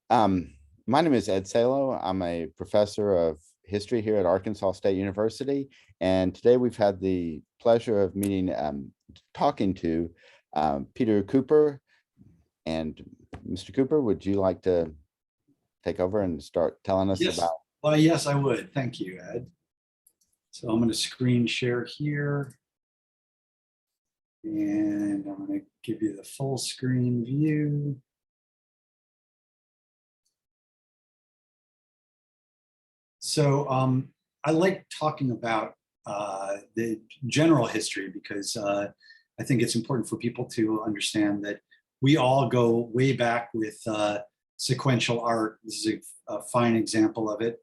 Um, my name is Ed Salo. I'm a professor of history here at Arkansas State University. And today we've had the pleasure of meeting, talking to Peter Kuper. And Mr. Kuper, would you like to take over and start telling us Yes. about? Well, yes, I would. Thank you, Ed. So I'm going to screen share here. And I'm going to give you the full screen view. So I like talking about the general history because I think it's important for people to understand that we all go way back with sequential art. This is a fine example of it.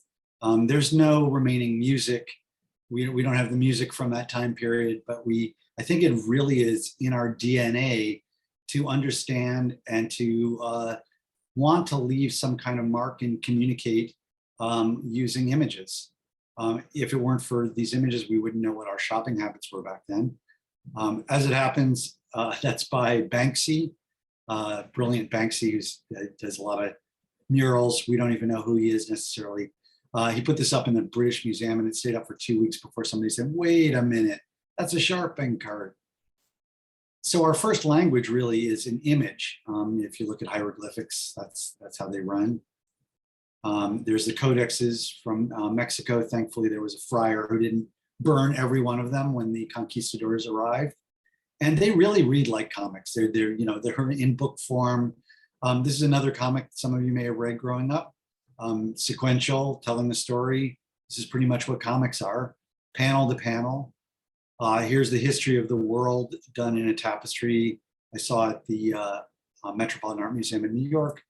There's no remaining music. We don't have the music from that time period, but I think it really is in our DNA to understand and to want to leave some kind of mark and communicate using images. If it weren't for these images, we wouldn't know what our shopping habits were back then. As it happens, that's by Banksy, brilliant Banksy, who does a lot of murals. We don't even know who he is necessarily. He put this up in the British Museum and it stayed up for 2 weeks before somebody said, wait a minute, that's a sharpening card. So our first language really is an image. If you look at hieroglyphics, that's how they run. There's the codexes from Mexico. Thankfully, there was a friar who didn't burn every one of them when the conquistadors arrived. And they really read like comics. They're in book form. This is another comic some of you may have read growing up. Sequential, telling the story. This is pretty much what comics are, panel to panel. Here's the history of the world done in a tapestry. I saw at the Metropolitan Art Museum in New York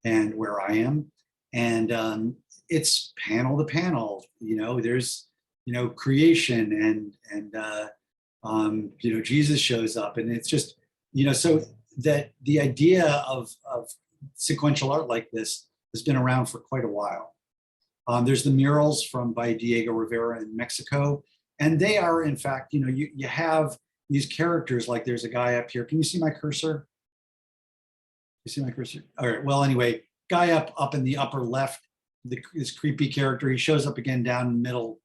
and where I am. And it's panel to panel, there's, creation and Jesus shows up, and it's just, so that the idea of sequential art like this has been around for quite a while. There's the murals by Diego Rivera in Mexico, and they are, in fact, you have these characters, like there's a guy up here. Can you see my cursor? You see my cursor? All right, well, anyway, guy up in the upper left, this creepy character, he shows up again down middle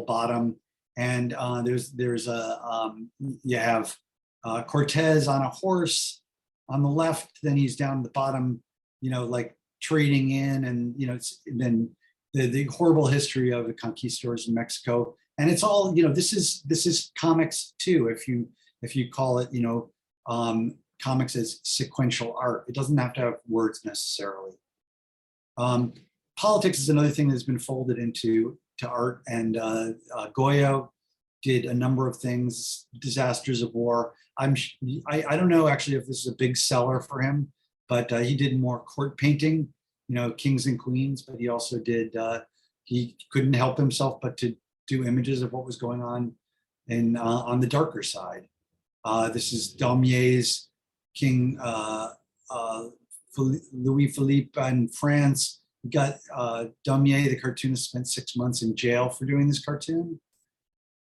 bottom, and there's a you have Cortez on a horse on the left, then he's down the bottom, like trading in, and then the horrible history of the conquistadors in Mexico, and it's all this is comics too, if you call it comics as sequential art. It doesn't have to have words necessarily. Politics is another thing that's been folded into art, and Goya did a number of things, disasters of war. I don't know actually if this is a big seller for him, but he did more court painting, kings and queens, but he also did, he couldn't help himself but to do images of what was going on on the darker side. This is Daumier's King Louis Philippe in France. We got Daumier, the cartoonist, spent 6 months in jail for doing this cartoon.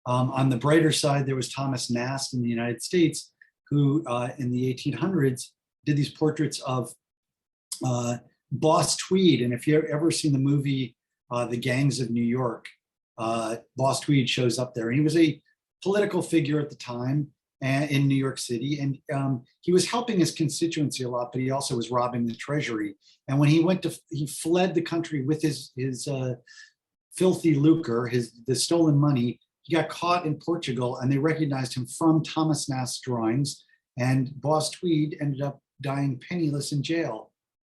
On the brighter side, there was Thomas Nast in the United States, who in the 1800s did these portraits of Boss Tweed. And if you've ever seen the movie The Gangs of New York, Boss Tweed shows up there. And he was a political figure at the time in New York City, and he was helping his constituency a lot, but he also was robbing the treasury. And when he fled the country with his filthy lucre, the stolen money, he got caught in Portugal, and they recognized him from Thomas Nast's drawings, and Boss Tweed ended up dying penniless in jail.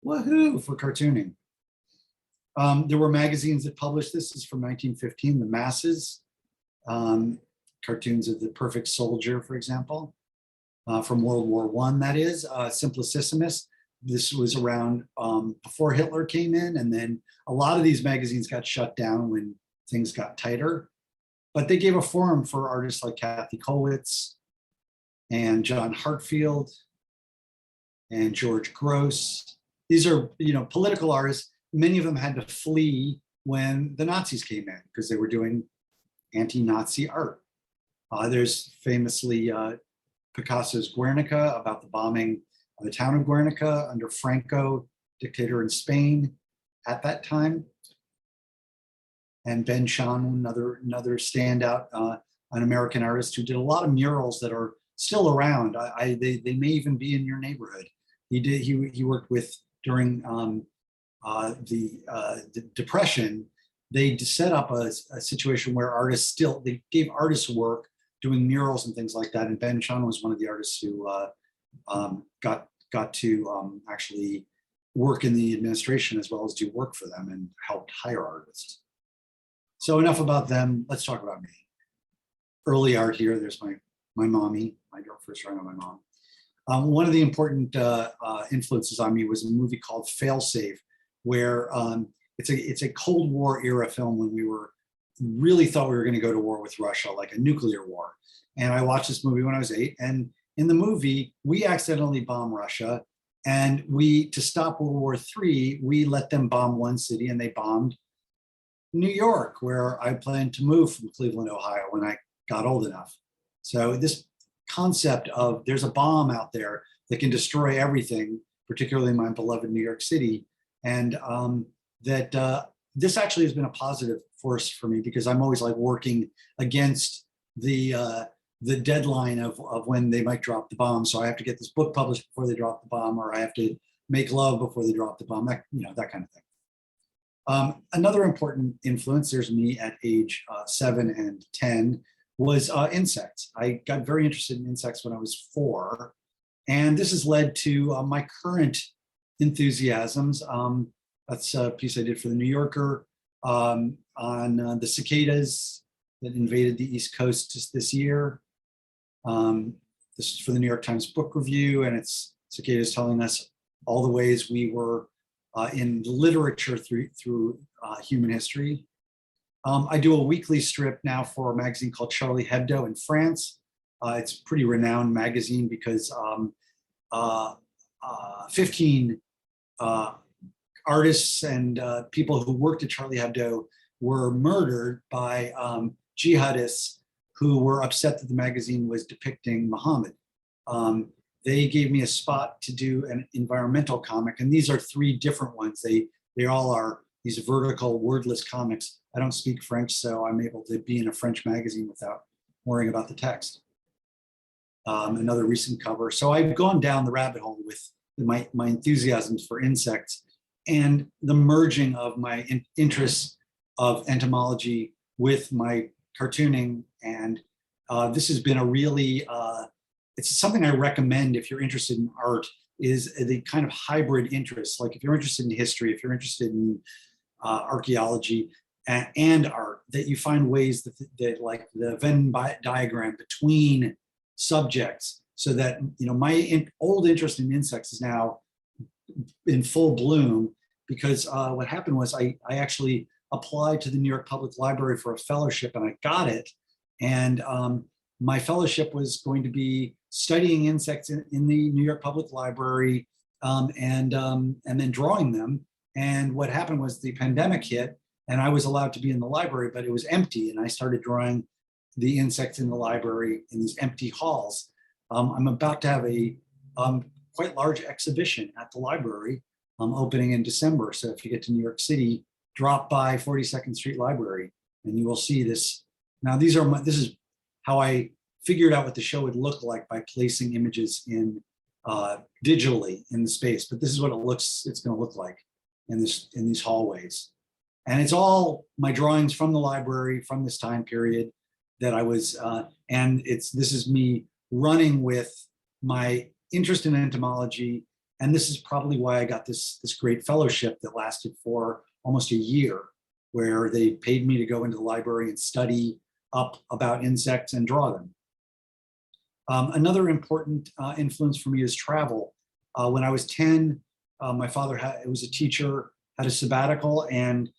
Woohoo for cartooning. There were magazines that published this. This is from 1915, The Masses. Cartoons of the Perfect Soldier, for example, from World War I, that is. Simplicissimus. This was around before Hitler came in, and then a lot of these magazines got shut down when things got tighter. But they gave a forum for artists like Kathy Kollwitz and John Hartfield and George Gross. These are, political artists. Many of them had to flee when the Nazis came in because they were doing anti-Nazi art. There's famously Picasso's Guernica, about the bombing of the town of Guernica under Franco. dictator in Spain at that time. And Ben Shahn, another standout, an American artist who did a lot of murals that are still around. They may even be in your neighborhood. He worked with during the Depression. They set up a situation where they gave artists work doing murals and things like that. And Ben Shahn was one of the artists who got to actually work in the administration as well as do work for them and helped hire artists. So enough about them. Let's talk about me. Early art here. There's my mommy, my first drawing of my mom. One of the important influences on me was a movie called Failsafe, where it's a Cold War era film when we really thought we were going to go to war with Russia, like a nuclear war. And I watched this movie when I was 8. And in the movie, we accidentally bombed Russia. And to stop World War III, we let them bomb one city, and they bombed New York, where I planned to move from Cleveland, Ohio when I got old enough. So this concept of there's a bomb out there that can destroy everything, particularly my beloved New York City. And this actually has been a positive force for me, because I'm always like working against the deadline of when they might drop the bomb. So I have to get this book published before they drop the bomb, or I have to make love before they drop the bomb, that kind of thing. Another important influence, there's me at age 7 and 10, was insects. I got very interested in insects when I was 4. And this has led to my current enthusiasms. That's a piece I did for the New Yorker on the cicadas that invaded the East Coast just this year. This is for the New York Times Book Review, and it's cicadas telling us all the ways we were in literature through human history. I do a weekly strip now for a magazine called Charlie Hebdo in France. It's a pretty renowned magazine because 15 artists and people who worked at Charlie Hebdo were murdered by jihadists who were upset that the magazine was depicting Muhammad. They gave me a spot to do an environmental comic, and these are 3 different ones. They all are these vertical wordless comics. I don't speak French, so I'm able to be in a French magazine without worrying about the text. Another recent cover. So I've gone down the rabbit hole with my enthusiasms for insects and the merging of my interests of entomology with my cartooning. And this has been a really, it's something I recommend if you're interested in art, is the kind of hybrid interests. Like if you're interested in history, if you're interested in archaeology and art, that you find ways that like the Venn diagram between subjects, so that, my old interest in insects is now in full bloom, because what happened was I actually applied to the New York Public Library for a fellowship, and I got it. And my fellowship was going to be studying insects in the New York Public Library, and then drawing them. And what happened was the pandemic hit, and I was allowed to be in the library, but it was empty. And I started drawing the insects in the library in these empty halls. I'm about to have a quite large exhibition at the library opening in December. So if you get to New York City, drop by 42nd Street Library, and you will see this. Now, this is how I figured out what the show would look like, by placing images in digitally in the space. But this is what it's going to look like in these hallways. And it's all my drawings from the library from this time period that I was, and this is me running with my interest in entomology. And this is probably why I got this great fellowship that lasted for almost a year, where they paid me to go into the library and study up about insects and draw them. Another important influence for me is travel. When I was 10, my father was a teacher, had a sabbatical, and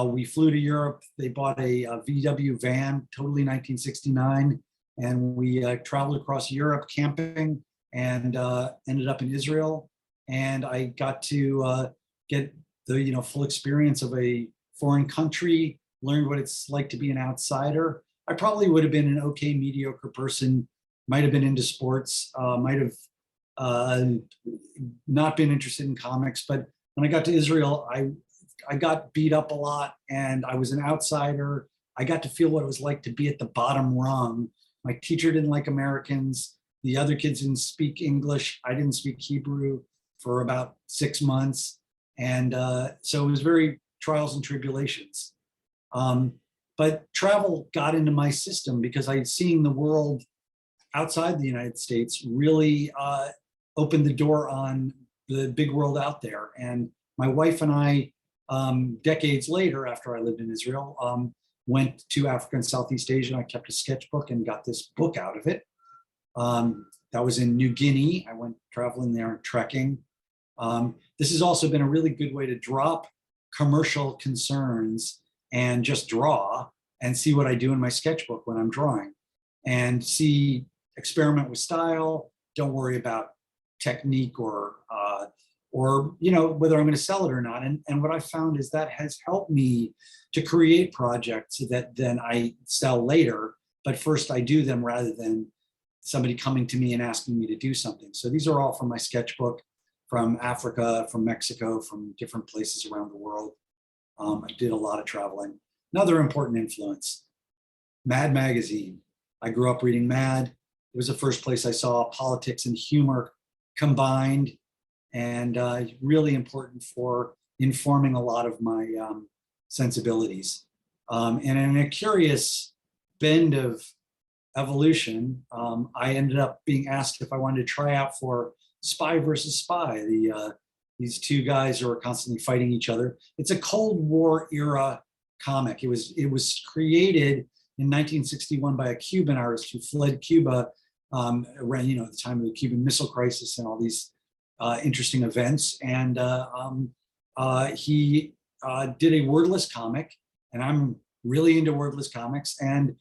we flew to Europe. They bought a VW van, totally 1969, and we traveled across Europe camping, and ended up in Israel. And I got to get the full experience of a foreign country, learned what it's like to be an outsider. I probably would have been an okay, mediocre person, might have been into sports, might have not been interested in comics, but when I got to Israel, I got beat up a lot and I was an outsider. I got to feel what it was like to be at the bottom rung. My teacher didn't like Americans. The other kids didn't speak English. I didn't speak Hebrew for about 6 months. And so it was very trials and tribulations. But travel got into my system because I had seen the world outside the United States really opened the door on the big world out there. And my wife and I, decades later, after I lived in Israel, went to Africa and Southeast Asia. And I kept a sketchbook and got this book out of it. That was in New Guinea. I went traveling there and trekking. This has also been a really good way to drop commercial concerns and just draw and see what I do in my sketchbook when I'm drawing and experiment with style. Don't worry about technique or whether I'm going to sell it or not. And what I found is that has helped me to create projects that then I sell later, but first I do them rather than somebody coming to me and asking me to do something. So these are all from my sketchbook, from Africa, from Mexico, from different places around the world. I did a lot of traveling. Another important influence, Mad magazine. I grew up reading Mad. It was the first place I saw politics and humor combined, and really important for informing a lot of my sensibilities. And in a curious bend of evolution, I ended up being asked if I wanted to try out for Spy versus Spy, these two guys who are constantly fighting each other. It's a Cold War era comic. It was created in 1961 by a Cuban artist who fled Cuba around at the time of the Cuban Missile Crisis and all these interesting events. And he did a wordless comic, and I'm really into wordless comics. And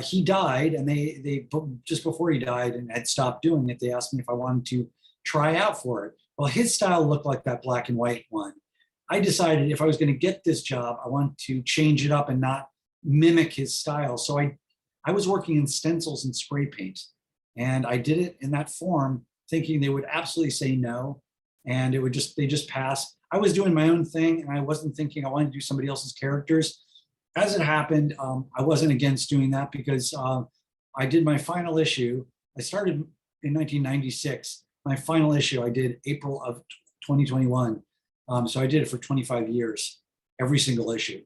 he died, and they just before he died and had stopped doing it, they asked me if I wanted to try out for it. Well, his style looked like that black and white one. I decided if I was going to get this job, I wanted to change it up and not mimic his style. So I was working in stencils and spray paint, and I did it in that form, thinking they would absolutely say no, and they just pass. I was doing my own thing, and I wasn't thinking I wanted to do somebody else's characters. As it happened, I wasn't against doing that because I did my final issue. I started in 1996. My final issue I did April of 2021. So I did it for 25 years, every single issue.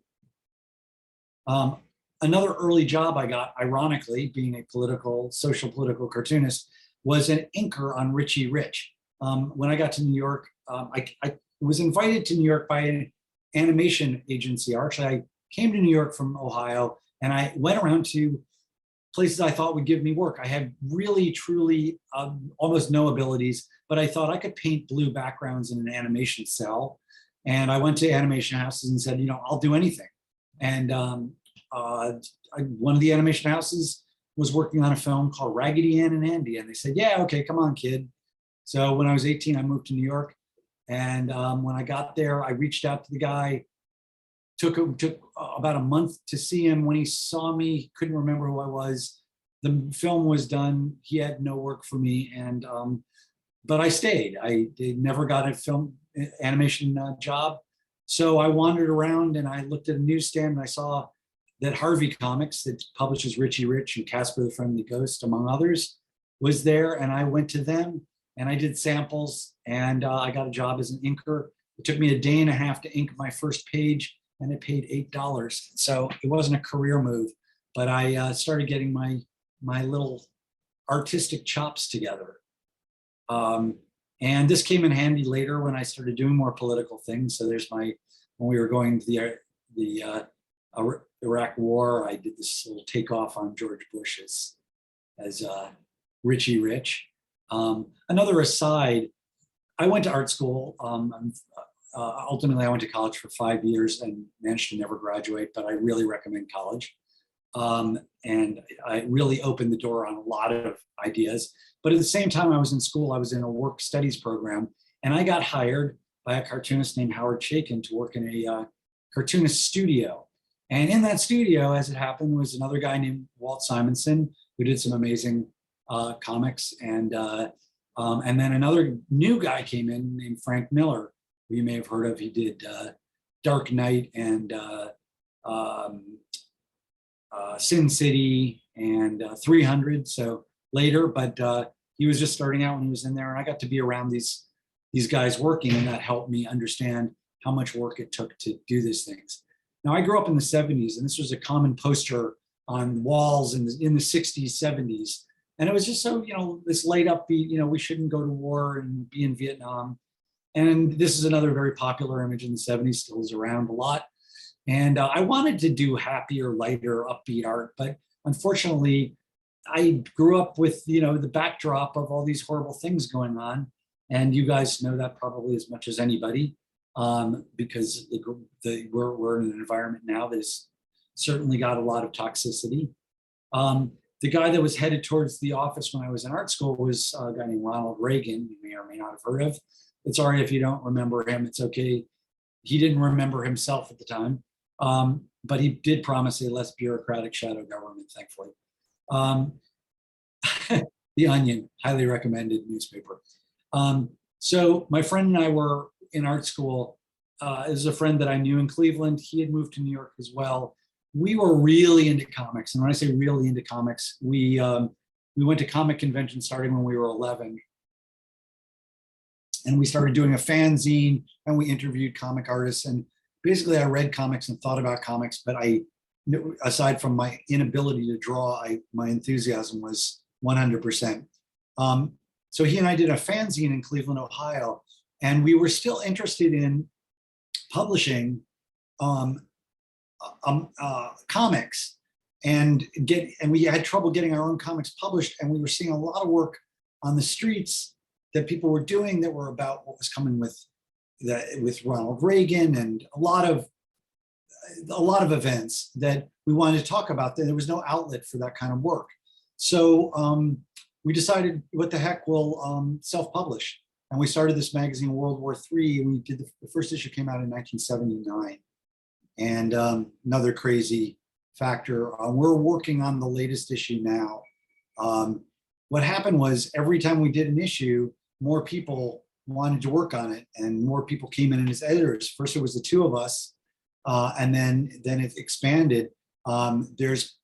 Another early job I got, ironically, being a social political cartoonist, was an inker on Richie Rich. When I got to New York, I was invited to New York by an animation agency. Actually, I came to New York from Ohio, and I went around to places I thought would give me work. I had really, truly almost no abilities, but I thought I could paint blue backgrounds in an animation cell. And I went to animation houses and said, I'll do anything. And one of the animation houses was working on a film called Raggedy Ann and Andy. And they said, yeah, okay, come on, kid. So when I was 18, I moved to New York. And when I got there, I reached out to the guy. Took about a month to see him. When he saw me, couldn't remember who I was. The film was done. He had no work for me, and but I stayed. I never got a film animation job, so I wandered around and I looked at a newsstand and I saw that Harvey Comics, that publishes Richie Rich and Casper the Friendly Ghost, among others, was there, and I went to them and I did samples, and I got a job as an inker. It took me a day and a half to ink my first page, and it paid $8. So it wasn't a career move, but I started getting my little artistic chops together. And this came in handy later when I started doing more political things. So there's when we were going to the Iraq War, I did this little takeoff on George Bush as Richie Rich. Another aside, I went to art school. Ultimately, I went to college for 5 years and managed to never graduate, but I really recommend college. And I really opened the door on a lot of ideas. But at the same time I was in school, I was in a work studies program, and I got hired by a cartoonist named Howard Chaykin to work in a cartoonist studio. And in that studio, as it happened, was another guy named Walt Simonson, who did some amazing comics. And And then another new guy came in named Frank Miller, who you may have heard of. He did Dark Knight and Sin City and 300. So later, but he was just starting out when he was in there, and I got to be around these guys working, and that helped me understand how much work it took to do these things. Now, I grew up in the 70s, and this was a common poster on walls in the 60s, 70s. And it was just so, this light upbeat, we shouldn't go to war and be in Vietnam. And this is another very popular image in the 70s, still is around a lot. And I wanted to do happier, lighter, upbeat art, but unfortunately, I grew up with, the backdrop of all these horrible things going on. And you guys know that probably as much as anybody, because we're in an environment now that's certainly got a lot of toxicity. The guy that was headed towards the office when I was in art school was a guy named Ronald Reagan, you may or may not have heard of. It's all right if you don't remember him, it's okay. He didn't remember himself at the time, but he did promise a less bureaucratic shadow government, thankfully. The Onion, highly recommended newspaper. So my friend and I were in art school. Is a friend that I knew in Cleveland. He had moved to New York as well. We were really into comics. And when I say really into comics, we went to comic conventions starting when we were 11. And we started doing a fanzine, and we interviewed comic artists. And basically I read comics and thought about comics, but aside from my inability to draw, my enthusiasm was 100%. So he and I did a fanzine in Cleveland, Ohio, and we were still interested in publishing comics, and we had trouble getting our own comics published, and we were seeing a lot of work on the streets that people were doing that were about what was coming with Ronald Reagan, and a lot of events that we wanted to talk about. There was no outlet for that kind of work. So we decided, what the heck, we'll self-publish. And we started this magazine, World War III. And we did the first issue came out in 1979. And another crazy factor, we're working on the latest issue now. What happened was every time we did an issue, more people wanted to work on it, and more people came in as editors. First, it was the two of us, and then it expanded. There's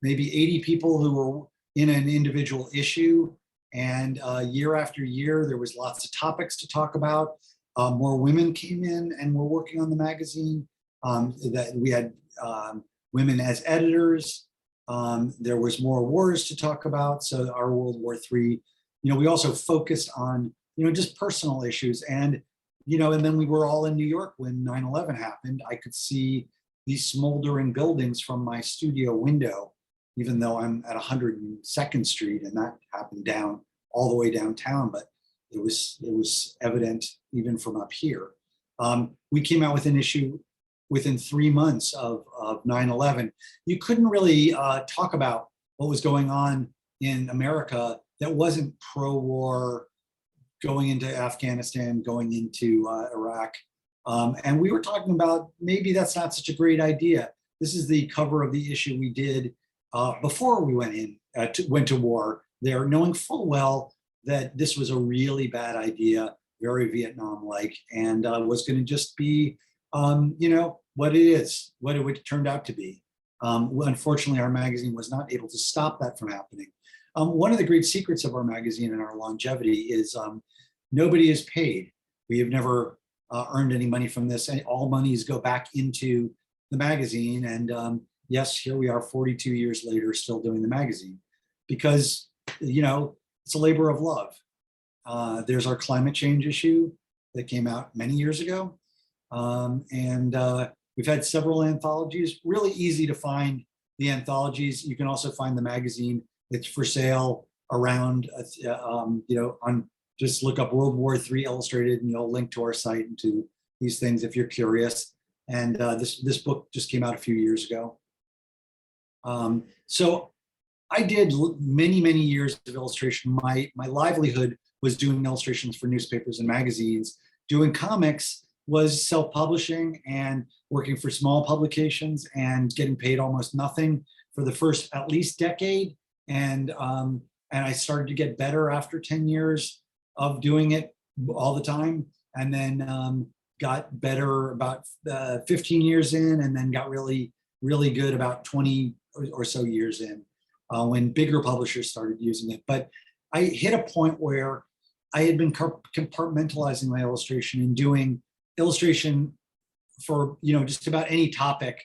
maybe 80 people who were in an individual issue, and year after year, there was lots of topics to talk about. More women came in and were working on the magazine. That we had women as editors. There was more wars to talk about. So our World War III, we also focused on, just personal issues. And, and then we were all in New York when 9/11 happened. I could see these smoldering buildings from my studio window, even though I'm at 102nd Street, and that happened down all the way downtown, but it was evident even from up here. We came out with an issue within 3 months of 9/11. You couldn't really talk about what was going on in America that wasn't pro-war, going into Afghanistan, going into Iraq. And we were talking about, maybe that's not such a great idea. This is the cover of the issue we did before we went to war there, knowing full well that this was a really bad idea, very Vietnam-like, and was going to just be, what it is, what it turned out to be. Unfortunately, our magazine was not able to stop that from happening. One of the great secrets of our magazine and our longevity is nobody is paid. We have never earned any money from this. All monies go back into the magazine. And yes, here we are 42 years later, still doing the magazine, because, it's a labor of love. There's our climate change issue that came out many years ago. And we've had several anthologies, really easy to find the anthologies. You can also find the magazine. It's for sale around, just look up World War III Illustrated, and you'll link to our site and to these things if you're curious. And this book just came out a few years ago. So I did many, many years of illustration. My livelihood was doing illustrations for newspapers and magazines. Doing comics was self-publishing and working for small publications and getting paid almost nothing for the first at least decade. And and I started to get better after 10 years of doing it all the time, and then got better about 15 years in, and then got really, really good about 20 or so years in, when bigger publishers started using it. But I hit a point where I had been compartmentalizing my illustration and doing illustration for, just about any topic,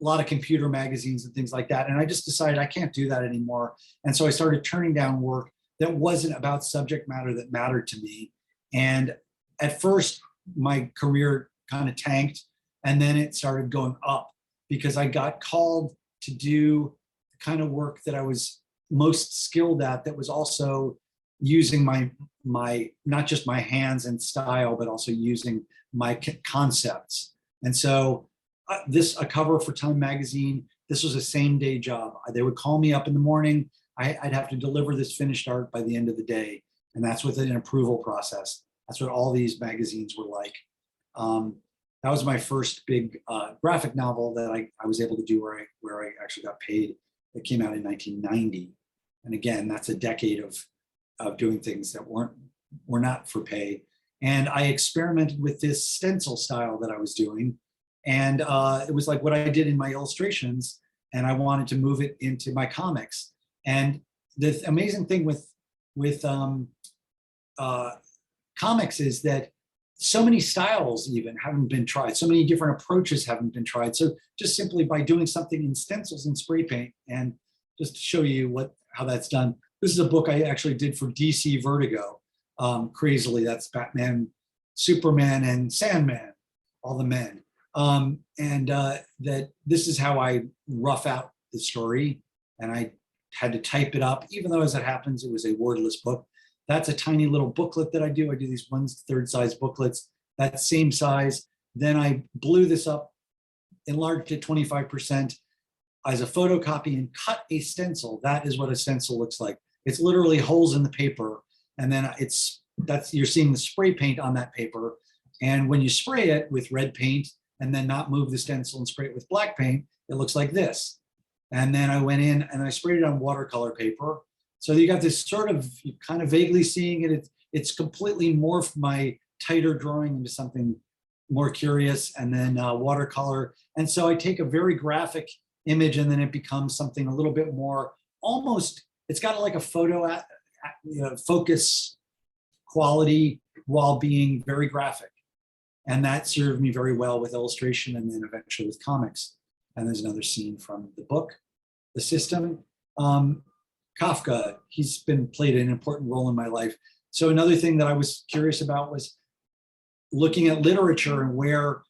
a lot of computer magazines and things like that. And I just decided I can't do that anymore. And so I started turning down work that wasn't about subject matter that mattered to me. And at first, my career kind of tanked, and then it started going up because I got called to do the kind of work that I was most skilled at, that was also using my not just my hands and style, but also using my concepts. And so a cover for Time magazine, this was a same day job. They would call me up in the morning. I'd have to deliver this finished art by the end of the day. And that's with an approval process. That's what all these magazines were like. That was my first big graphic novel that I was able to do where I actually got paid. It came out in 1990. And again, that's a decade of doing things that were not for pay. And I experimented with this stencil style that I was doing. And it was like what I did in my illustrations, and I wanted to move it into my comics. And the amazing thing with comics is that so many styles even haven't been tried. So many different approaches haven't been tried. So just simply by doing something in stencils and spray paint, and just to show you how that's done. This is a book I actually did for DC Vertigo. Crazily, that's Batman, Superman, and Sandman, all the men. That this is how I rough out the story, and I had to type it up, even though as it happens, it was a wordless book. That's a tiny little booklet that I do. I do these 1/3 size booklets, that same size. Then I blew this up, enlarged it 25% as a photocopy, and cut a stencil. That is what a stencil looks like. It's literally holes in the paper. And then you're seeing the spray paint on that paper. And when you spray it with red paint and then not move the stencil and spray it with black paint, it looks like this. And then I went in and I sprayed it on watercolor paper. So you got this sort of, you're kind of vaguely seeing it. It's completely morphed my tighter drawing into something more curious, and then watercolor. And so I take a very graphic image, and then it becomes something a little bit more, almost, it's got like a photo focus quality while being very graphic. And that served me very well with illustration, and then eventually with comics. And there's another scene from the book, The System. Kafka, he's played an important role in my life. So another thing that I was curious about was looking at literature, and where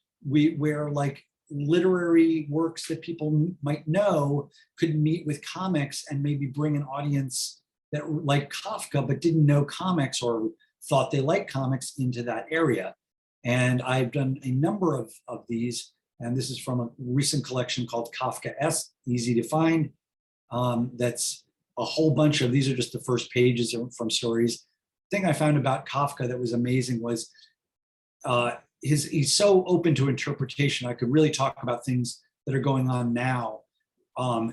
like literary works that people might know could meet with comics and maybe bring an audience that liked Kafka but didn't know comics or thought they liked comics into that area. And I've done a number of these, and this is from a recent collection called Kafkaesque, easy to find. That's a whole bunch of, these are just the first pages from stories. The thing I found about Kafka that was amazing was he's so open to interpretation. I could really talk about things that are going on now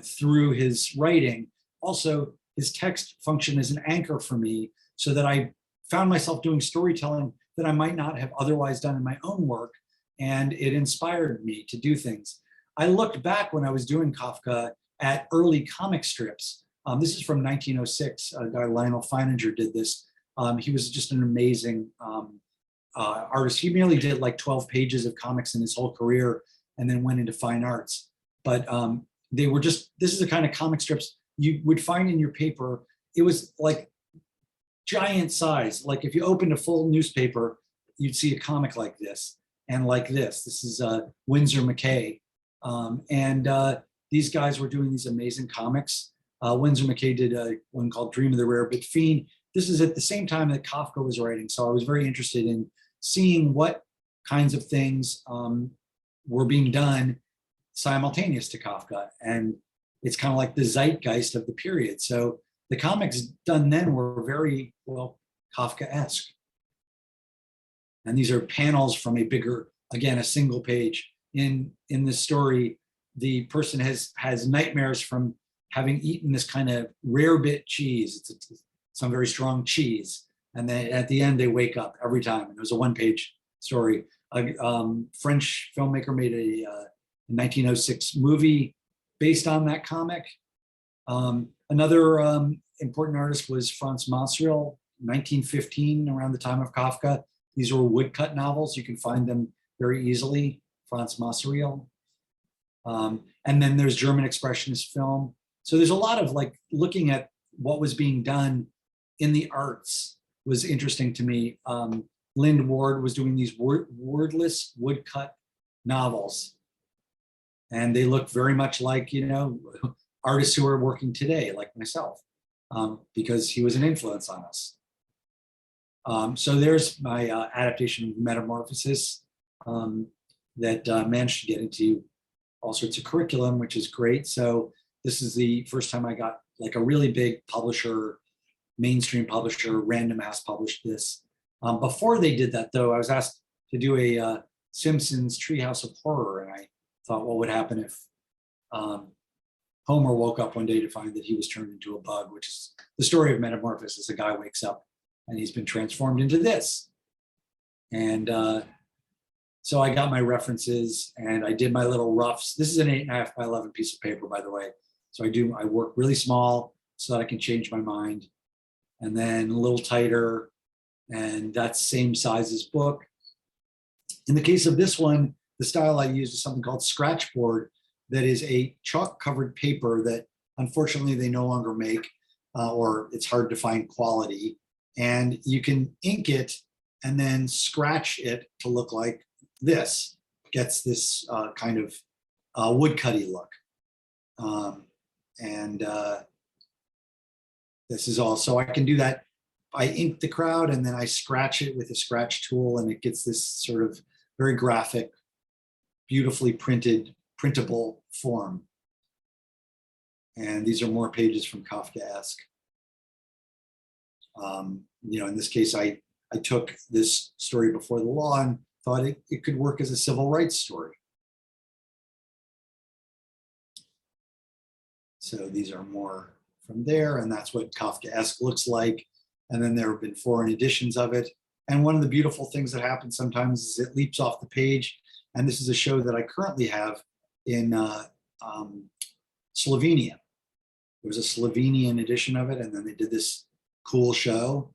through his writing. Also, his text functioned as an anchor for me, so that I found myself doing storytelling that I might not have otherwise done in my own work, and it inspired me to do things. I looked back when I was doing Kafka at early comic strips. This is from 1906. A guy, Lionel Feininger, did this. He was just an amazing artist. He merely did like 12 pages of comics in his whole career, and then went into fine arts. But they were just, this is the kind of comic strips you would find in your paper. It was like giant size. Like if you opened a full newspaper, you'd see a comic like this and like this. This is Winsor McCay. These guys were doing these amazing comics. Winsor McCay did one called Dream of the Rare Bit Fiend. This is at the same time that Kafka was writing. So I was very interested in seeing what kinds of things were being done simultaneous to Kafka. And it's kind of like the zeitgeist of the period. So the comics done then were very, well, Kafkaesque. And these are panels from a bigger, again, a single page. In this story, the person has nightmares from having eaten this kind of rare bit cheese. It's some very strong cheese. And then at the end, they wake up every time. And it was a one-page story. A French filmmaker made a 1906 movie based on that comic. Another important artist was Franz Kafka, 1915, around the time of Kafka. These were woodcut novels. You can find them very easily, Franz Kafka. And then there's German expressionist film. So there's a lot of like looking at what was being done in the arts was interesting to me. Lind Ward was doing these wordless woodcut novels. And they look very much like, you know, artists who are working today, like myself, because he was an influence on us. So there's my adaptation of Metamorphosis that managed to get into all sorts of curriculum, which is great. So this is the first time I got like a really big publisher, mainstream publisher, Random House published this. Before they did that though, I was asked to do a Simpsons Treehouse of Horror. And I thought, what would happen if Homer woke up one day to find that he was turned into a bug, which is the story of Metamorphosis. A guy wakes up and he's been transformed into this. And so I got my references and I did my little roughs. This is an 8.5 by 11 piece of paper, by the way. So I work really small so that I can change my mind. And then a little tighter, and that's same size as book. In the case of this one, the style I use is something called scratchboard, that is a chalk covered paper that unfortunately they no longer make, or it's hard to find quality. And you can ink it and then scratch it to look like this. Gets this kind of woodcutty look. This is all, so I can do that. I ink the crowd and then I scratch it with a scratch tool and it gets this sort of very graphic, beautifully printable form. And these are more pages from Kafkaesque. You know, in this case, I took this story before the law and thought it could work as a civil rights story. So these are more from there, and that's what Kafkaesque looks like. And then there have been foreign editions of it. And one of the beautiful things that happens sometimes is it leaps off the page. And this is a show that I currently have in Slovenia. There was a Slovenian edition of it, and then they did this cool show.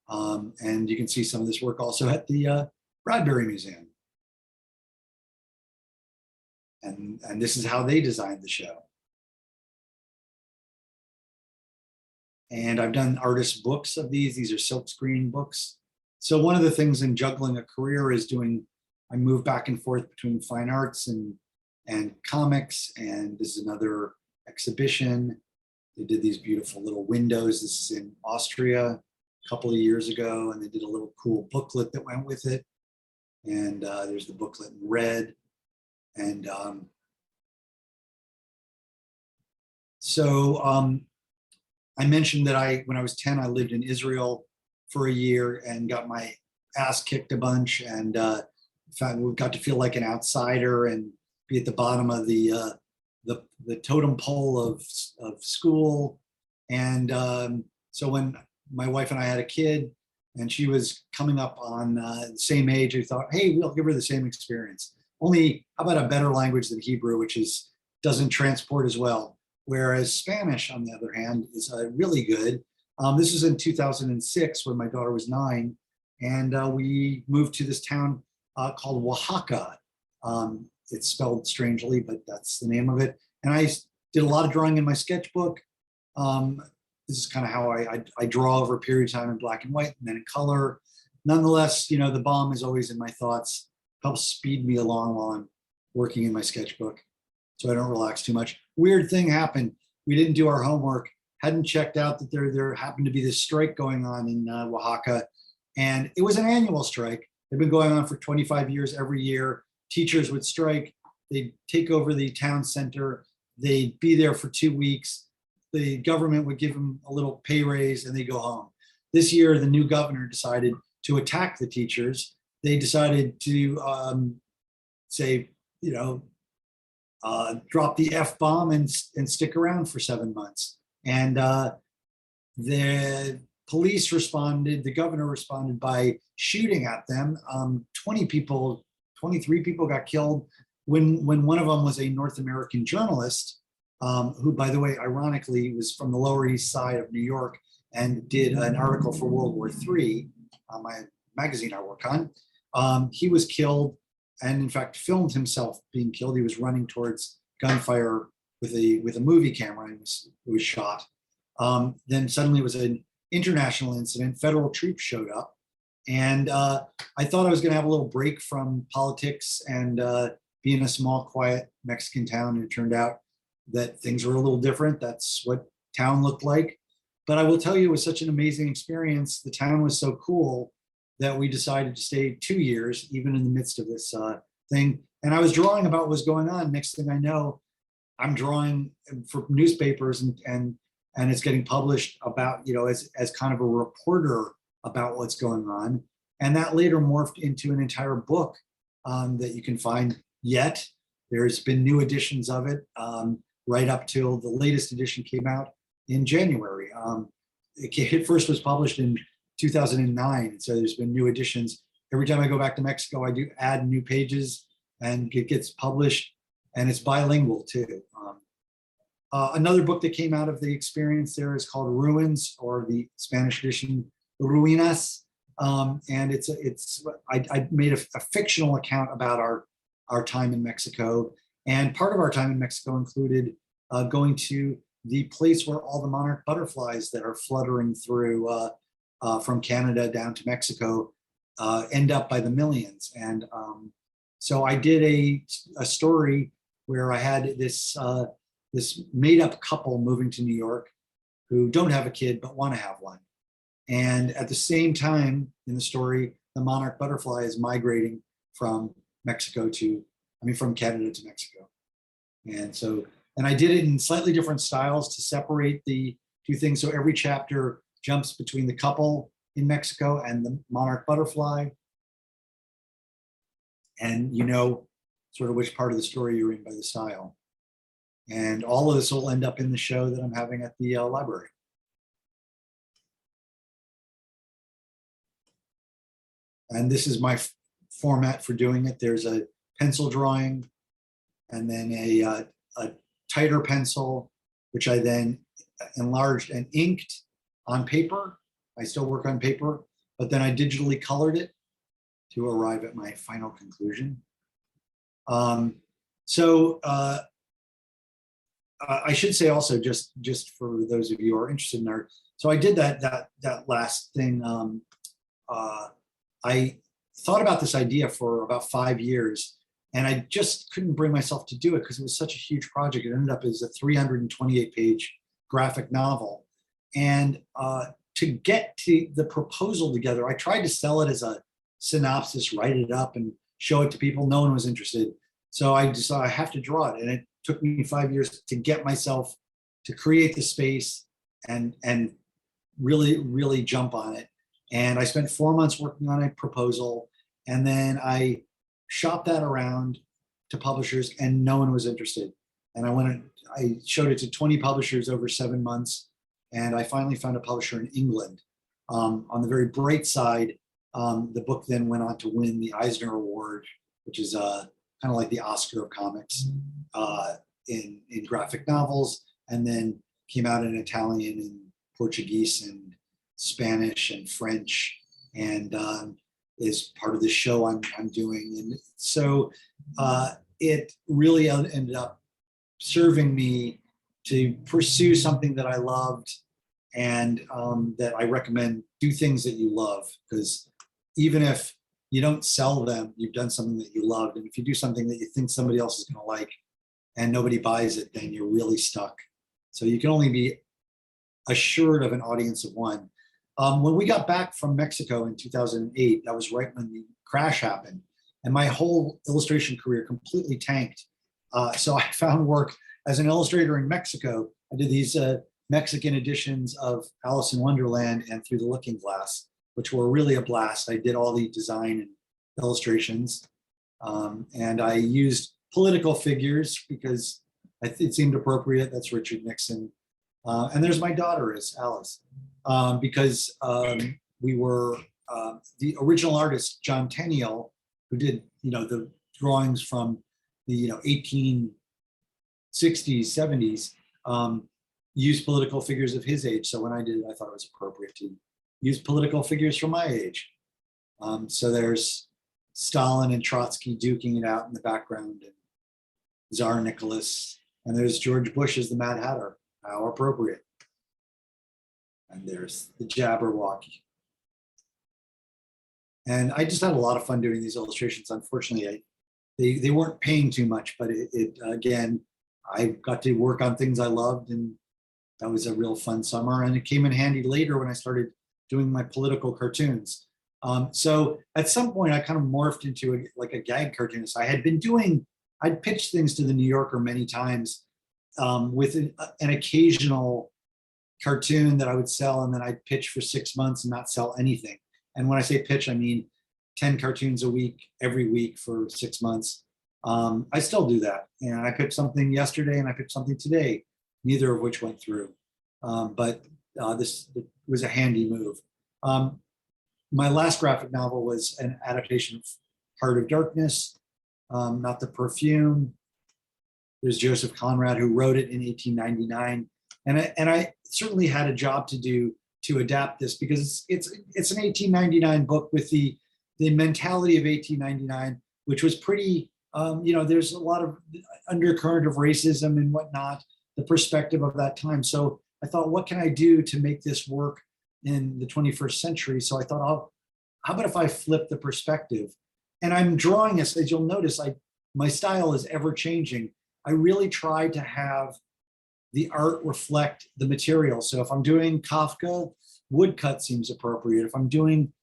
And you can see some of this work also at the Bradbury Museum. And this is how they designed the show. And I've done artist books of these. These are silkscreen books. So one of the things in juggling a career is I move back and forth between fine arts and comics. And this is another exhibition. They did these beautiful little windows. This is in Austria a couple of years ago. And they did a little cool booklet that went with it. And there's the booklet in red. And I mentioned that when I was 10, I lived in Israel for a year and got my ass kicked a bunch, and got to feel like an outsider and be at the bottom of the totem pole of school. And so when my wife and I had a kid and she was coming up on the same age, we thought, hey, we'll give her the same experience. Only, how about a better language than Hebrew, which doesn't transport as well. Whereas Spanish, on the other hand, is really good. This was in 2006 when my daughter was 9, and we moved to this town called Oaxaca. It's spelled strangely, but that's the name of it. And I did a lot of drawing in my sketchbook. This is kind of how I draw over a period of time in black and white and then in color. Nonetheless, you know, the bomb is always in my thoughts, helps speed me along while I'm working in my sketchbook, so I don't relax too much. Weird thing happened. We didn't do our homework, hadn't checked out that there happened to be this strike going on in Oaxaca. And it was an annual strike. They've been going on for 25 years every year. Teachers would strike. They'd take over the town center. They'd be there for 2 weeks. The government would give them a little pay raise and they go home. This year, the new governor decided to attack the teachers. They decided to say, you know, drop the F-bomb and stick around for 7 months. And the police responded, the governor responded by shooting at them. 20 people, 23 people got killed when one of them was a North American journalist, who, by the way, ironically, was from the Lower East Side of New York and did an article for World War III, my magazine I work on. He was killed and in fact filmed himself being killed. He was running towards gunfire with a movie camera and was shot. Then suddenly it was an international incident. Federal troops showed up, and I thought I was going to have a little break from politics and be in a small, quiet Mexican town. And it turned out that things were a little different. That's what town looked like. But I will tell you, it was such an amazing experience. The town was so cool that we decided to stay 2 years, even in the midst of this thing. And I was drawing about what was going on. Next thing I know, I'm drawing for newspapers, and it's getting published about, as kind of a reporter about what's going on. And that later morphed into an entire book that you can find yet. There's been new editions of it right up till the latest edition came out in January. It first was published in 2009. So there's been new editions. Every time I go back to Mexico, I do add new pages and it gets published, and it's bilingual too. Another book that came out of the experience there is called Ruins, or the Spanish edition, Ruinas. And I made a fictional account about our time in Mexico. And part of our time in Mexico included going to the place where all the monarch butterflies that are fluttering through from Canada down to Mexico end up by the millions. And so I did a story where I had this made-up couple moving to New York who don't have a kid but want to have one. And at the same time in the story, the monarch butterfly is migrating from from Canada to Mexico. And I did it in slightly different styles to separate the two things. So every chapter jumps between the couple in Mexico and the monarch butterfly. And you know sort of which part of the story you're in by the style. And all of this will end up in the show that I'm having at the library. And this is my format for doing it. There's a pencil drawing, and then a tighter pencil, which I then enlarged and inked on paper. I still work on paper, but then I digitally colored it to arrive at my final conclusion. I should say also, just for those of you who are interested in art, so I did that last thing. I thought about this idea for about 5 years, and I just couldn't bring myself to do it because it was such a huge project. It ended up as a 328-page graphic novel. And to get to the proposal together, I tried to sell it as a synopsis, write it up and show it to people. No one was interested. So I decided I have to draw it. And it took me 5 years to get myself to create the space and really, really jump on it. And I spent 4 months working on a proposal, and then I shopped that around to publishers, and no one was interested. And I showed it to 20 publishers over 7 months, and I finally found a publisher in England. On the very bright side, the book then went on to win the Eisner Award, which is kind of like the Oscar of comics in graphic novels, and then came out in Italian and Portuguese and Spanish and French, and is part of the show I'm doing. And so it really ended up serving me to pursue something that I loved, and that I recommend. Do things that you love, because even if you don't sell them, you've done something that you loved. And if you do something that you think somebody else is going to like and nobody buys it, then you're really stuck. So you can only be assured of an audience of one. When we got back from Mexico in 2008, that was right when the crash happened, and my whole illustration career completely tanked. So I found work as an illustrator in Mexico. I did these Mexican editions of Alice in Wonderland and Through the Looking Glass, which were really a blast. I did all the design and illustrations, and I used political figures because it seemed appropriate. That's Richard Nixon. And there's my daughter, is Alice. because we were the original artist, John Tenniel, who did, the drawings from the, 1860s, 70s, used political figures of his age. So when I did it, I thought it was appropriate to use political figures from my age. So there's Stalin and Trotsky duking it out in the background, and Tsar Nicholas, and there's George Bush as the Mad Hatter. How appropriate. And there's the Jabberwocky. And I just had a lot of fun doing these illustrations. Unfortunately, they weren't paying too much, but again, I got to work on things I loved, and that was a real fun summer. And it came in handy later when I started doing my political cartoons. So at some point, I kind of morphed into a gag cartoonist. I'd pitched things to the New Yorker many times with an occasional cartoon that I would sell, and then I'd pitch for 6 months and not sell anything. And when I say pitch, I mean 10 cartoons a week, every week for 6 months. I still do that. And I pitched something yesterday and I pitched something today, neither of which went through. But this was a handy move. My last graphic novel was an adaptation of Heart of Darkness, Not the Perfume. There's Joseph Conrad, who wrote it in 1899. And I certainly had a job to do to adapt this, because it's an 1899 book with the mentality of 1899, which was pretty, there's a lot of undercurrent of racism and whatnot, the perspective of that time. So I thought, what can I do to make this work in the 21st century? So I thought, how about if I flip the perspective? And I'm drawing, as you'll notice, my style is ever changing. I really try to have the art reflect the material. So if I'm doing Kafka, woodcut seems appropriate. If I'm doing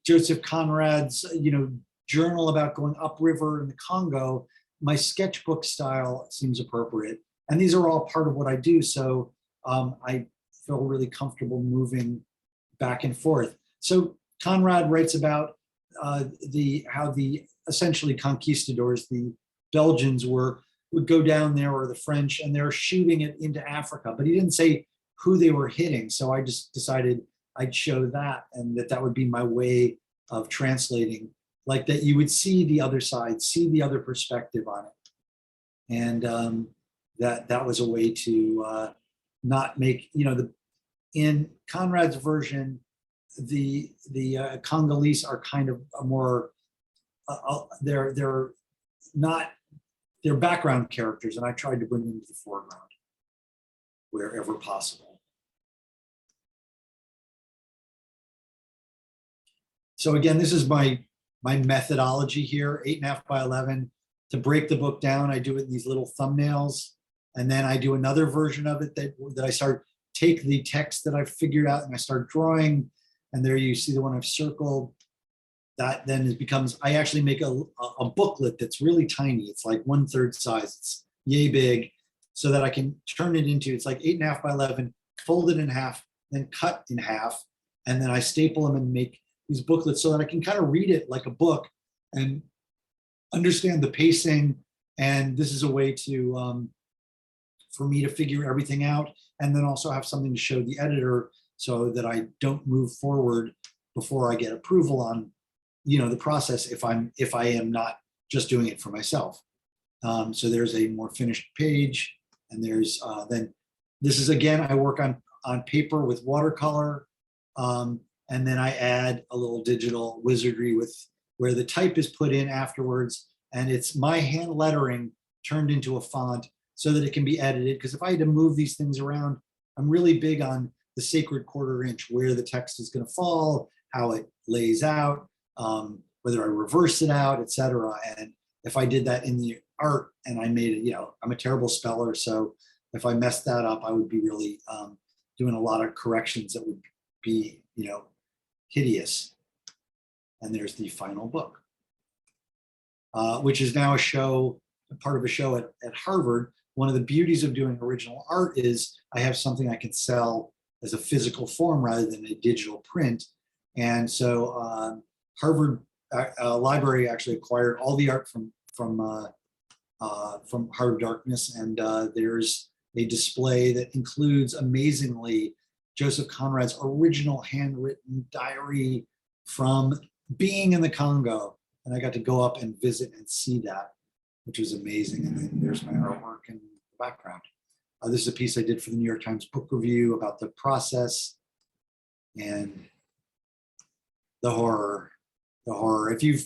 Joseph Conrad's, journal about going upriver in the Congo, my sketchbook style seems appropriate. And these are all part of what I do. So I feel really comfortable moving back and forth. So Conrad writes about how the essentially conquistadors, the Belgians, would go down there, or the French, and they're shooting it into Africa. But he didn't say who they were hitting. So I just decided I'd show that, and that would be my way of translating, like that you would see the other side, see the other perspective on it. And that was a way to not make, in Conrad's version, the Congolese are kind of a more, they're not, they're background characters, and I tried to bring them to the foreground wherever possible. So again, this is my methodology here, 8.5 by 11. To break the book down, I do it in these little thumbnails, and then I do another version of it that I take the text that I've figured out and I start drawing, and there you see the one I've circled. That then becomes, I actually make a booklet that's really tiny. It's like 1/3 size. It's yay big, so that I can turn it into, it's like 8.5 by 11, fold it in half, then cut in half, and then I staple them and make these booklets so that I can kind of read it like a book and understand the pacing. And this is a way to, for me to figure everything out, and then also have something to show the editor so that I don't move forward before I get approval on, the process if I am not just doing it for myself. So there's a more finished page, and there's then this is, again, I work on paper with watercolor, and then I add a little digital wizardry with where the type is put in afterwards, and it's my hand lettering turned into a font so that it can be edited. Because if I had to move these things around, I'm really big on the sacred 1/4 inch, where the text is going to fall, how it lays out, whether I reverse it out, etc. And if I did that in the art and I made it, I'm a terrible speller, so if I messed that up, I would be really doing a lot of corrections that would be, hideous. And there's the final book, which is now part of a show at Harvard. One of the beauties of doing original art is I have something I can sell as a physical form rather than a digital print. And so Harvard Library actually acquired all the art from Heart of Darkness, and there's a display that includes, amazingly, Joseph Conrad's original handwritten diary from being in the Congo. And I got to go up and visit and see that, which was amazing. And then there's my artwork in the background. This is a piece I did for the New York Times Book Review about the process and the horror. The horror. If you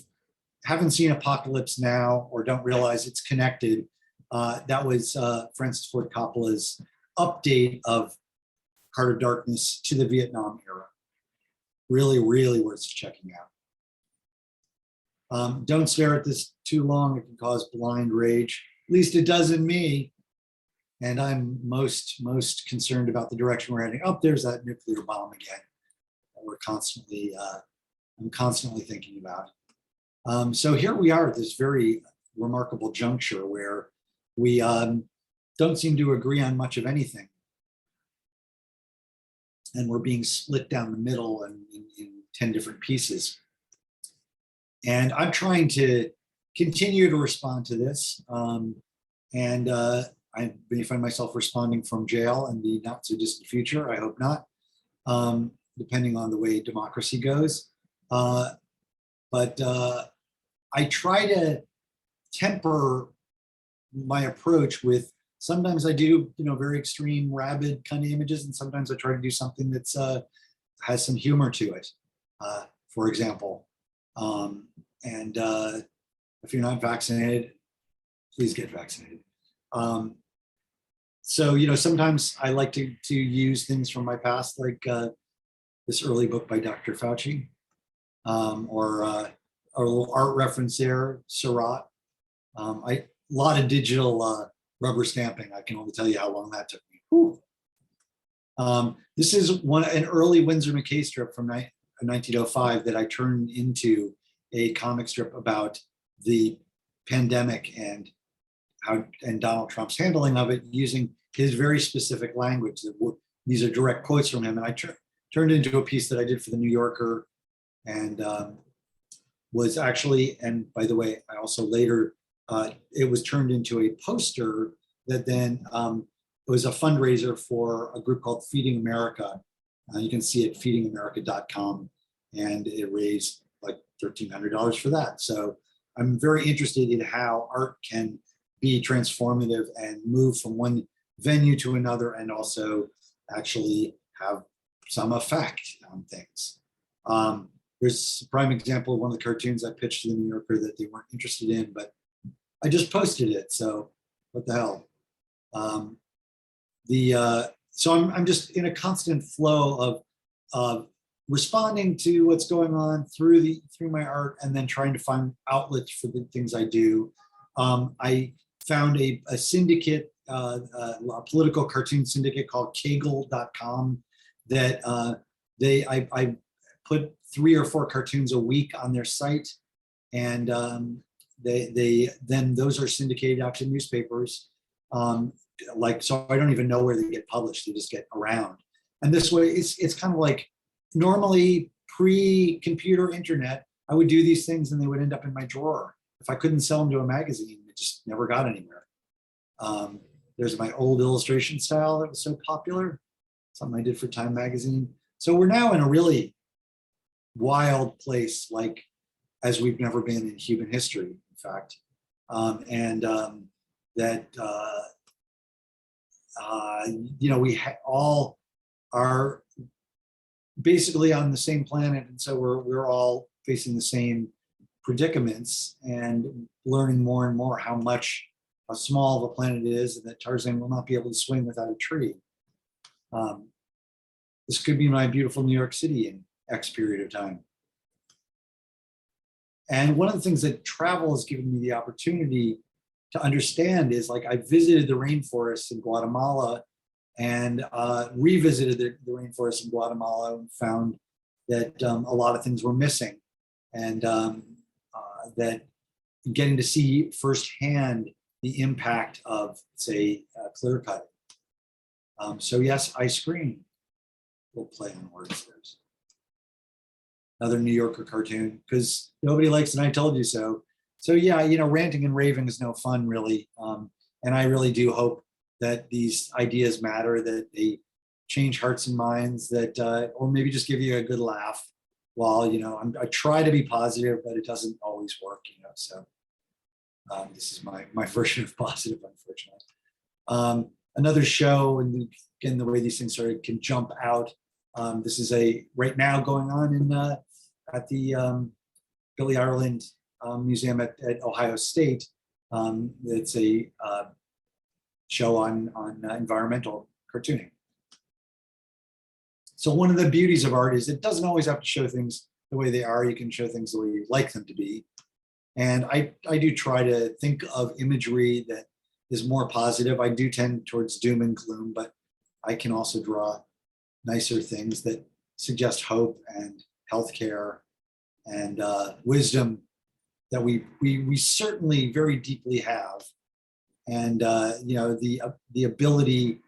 haven't seen Apocalypse Now or don't realize it's connected, that was Francis Ford Coppola's update of Heart of Darkness to the Vietnam era. Really, really worth checking out. Don't stare at this too long. It can cause blind rage. At least it does in me. And I'm most concerned about the direction we're heading. Oh, there's that nuclear bomb again. I'm constantly thinking about. So here we are at this very remarkable juncture where we don't seem to agree on much of anything. And we're being split down the middle and in 10 different pieces. And I'm trying to continue to respond to this. I may find myself responding from jail in the not so distant future. I hope not, depending on the way democracy goes. But I try to temper my approach with, sometimes I do, very extreme, rabid kind of images, and sometimes I try to do something that's has some humor to it. For example, if you're not vaccinated, please get vaccinated. So, sometimes I like to use things from my past, like this early book by Dr. Fauci, or a little art reference there, Seurat. A lot of digital rubber stamping. I can only tell you how long that took me. This is an early Winsor McCay strip from 1905 that I turned into a comic strip about the pandemic and Donald Trump's handling of it, using his very specific language. These are direct quotes from him, and I turned into a piece that I did for the New Yorker, and was actually, and by the way, I also later, it was turned into a poster that then it was a fundraiser for a group called Feeding America. You can see it feedingamerica.com, and it raised like $1,300 for that. So I'm very interested in how art can be transformative and move from one venue to another, and also actually have some effect on things. There's a prime example of one of the cartoons I pitched to the New Yorker that they weren't interested in, but I just posted it, so what the hell. So I'm just in a constant flow of responding to what's going on through my art, and then trying to find outlets for the things I do. I found a syndicate, a political cartoon syndicate called Kegel.com that I put 3 or 4 cartoons a week on their site, and then those are syndicated out to newspapers. So I don't even know where they get published; they just get around. And this way, it's kind of like, normally pre-computer internet, I would do these things and they would end up in my drawer. If I couldn't sell them to a magazine, it just never got anywhere. There's my old illustration style that was so popular, something I did for Time magazine. So we're now in a really wild place, like as we've never been in human history, in fact. We all are basically on the same planet, and so we're all facing the same predicaments, and learning more and more how small of a planet it is, and that Tarzan will not be able to swing without a tree. This could be my beautiful New York City in X period of time. And one of the things that travel has given me the opportunity to understand is, like, I visited the rainforests in Guatemala and revisited the rainforests in Guatemala, and found that a lot of things were missing, and that getting to see firsthand the impact of, say, clear cutting. So yes, I screen. We'll play on words. There's another New Yorker cartoon, because nobody likes "and I told you so." So yeah, ranting and raving is no fun, really. And I really do hope that these ideas matter, that they change hearts and minds that, or maybe just give you a good laugh while, I try to be positive, but it doesn't always work, so this is my version of positive, unfortunately. Another show, and again, the way these things sort of can jump out. This is right now going on at the Billy Ireland Museum at Ohio State. It's a show on environmental cartooning. So one of the beauties of art is it doesn't always have to show things the way they are. You can show things the way you like them to be. And I do try to think of imagery that is more positive. I do tend towards doom and gloom, but I can also draw nicer things that suggest hope and healthcare and wisdom that we certainly very deeply have. And the ability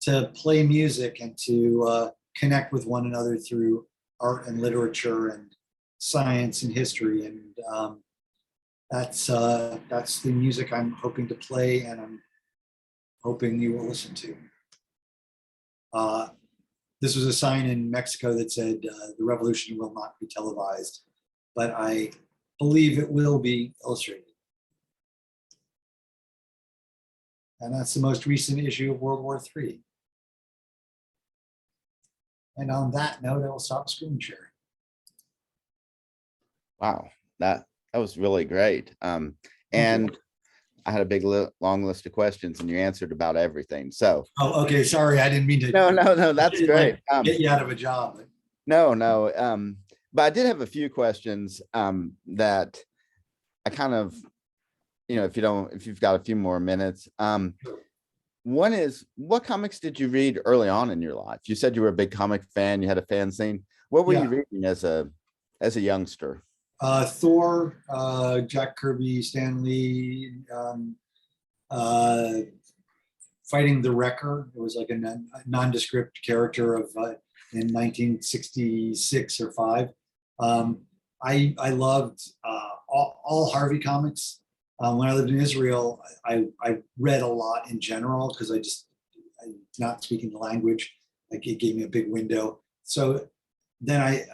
to play music and to connect with one another through art and literature and science and history. And that's the music I'm hoping to play, and I'm hoping you will listen to. This was a sign in Mexico that said, the revolution will not be televised, but I believe it will be illustrated. And that's the most recent issue of World War III. And on that note, I will stop screen sharing. Wow, that was really great. And I had a big long list of questions, and you answered about everything. So. Oh, okay. Sorry, I didn't mean to. No, that's great. Get you out of a job. No. But I did have a few questions that I kind of, if you've got a few more minutes. One is, what comics did you read early on in your life? You said you were a big comic fan. You had a fanzine. What were you reading as a youngster? Thor, Jack Kirby, Stan Lee, Fighting the Wrecker. It was like a nondescript character of in 1966 or 5. I loved all Harvey comics. When I lived in Israel, I read a lot in general because I not speaking the language, it gave me a big window. So then I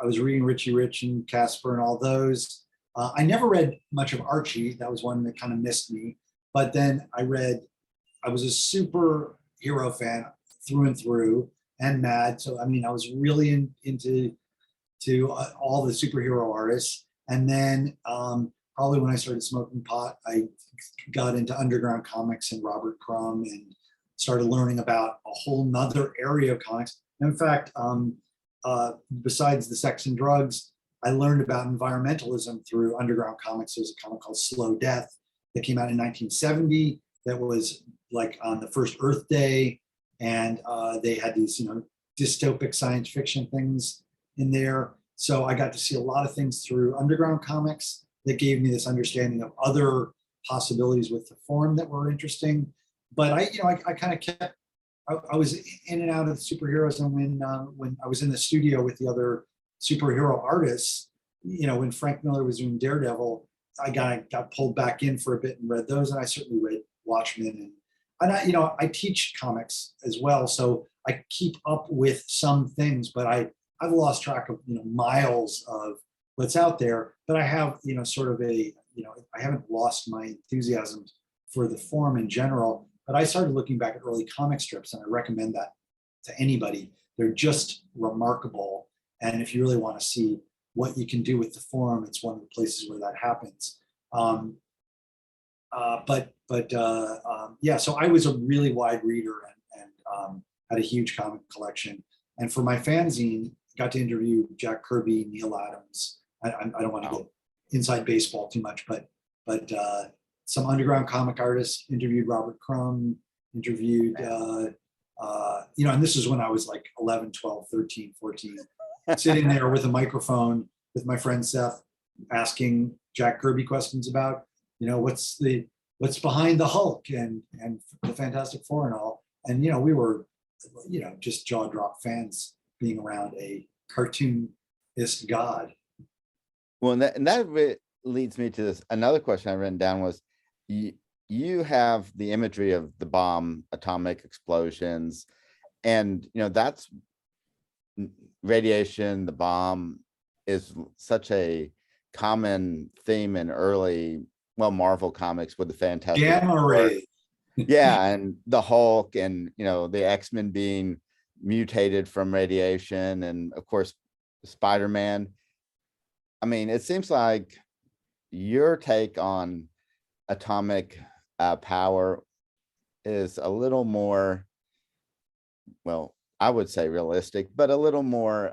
was reading Richie Rich and Casper and all those. I never read much of Archie. That was one that kind of missed me. But then I was a superhero fan through and through, and mad. So I mean, I was really into all the superhero artists. And then probably when I started smoking pot, I got into underground comics and Robert Crumb, and started learning about a whole nother area of comics. And in fact, besides the sex and drugs, I learned about environmentalism through underground comics. There's a comic called Slow Death that came out in 1970 that was like on the first Earth Day. And they had these, dystopic science fiction things in there. So I got to see a lot of things through underground comics that gave me this understanding of other possibilities with the form that were interesting. But I kind of kept, I was in and out of the superheroes. And when I was in the studio with the other superhero artists, when Frank Miller was doing Daredevil, I got pulled back in for a bit and read those. And I certainly read Watchmen, and I teach comics as well. So I keep up with some things, but I've lost track of, miles of what's out there. But I have, sort of I haven't lost my enthusiasm for the form in general. But I started looking back at early comic strips, and I recommend that to anybody. They're just remarkable. And if you really want to see what you can do with the form, it's one of the places where that happens. So I was a really wide reader and had a huge comic collection. And for my fanzine, got to interview Jack Kirby, Neil Adams. I don't want to get inside baseball too much, but some underground comic artists, interviewed Robert Crumb, interviewed, and this is when I was like 11, 12, 13, 14, sitting there with a microphone with my friend Seth, asking Jack Kirby questions about, what's behind the Hulk and the Fantastic Four and all. And, we were, just jaw drop fans being around a cartoonist god. Well, and that leads me to this. Another question I written down was, you have the imagery of the bomb, atomic explosions, and that's radiation, the bomb is such a common theme in early, well, Marvel comics with the Fantastic Gamma Four. ray. Yeah, and the Hulk, and the X-Men being mutated from radiation, and of course Spider-Man. I mean, it seems like your take on atomic power is a little more, well, I would say realistic, but a little more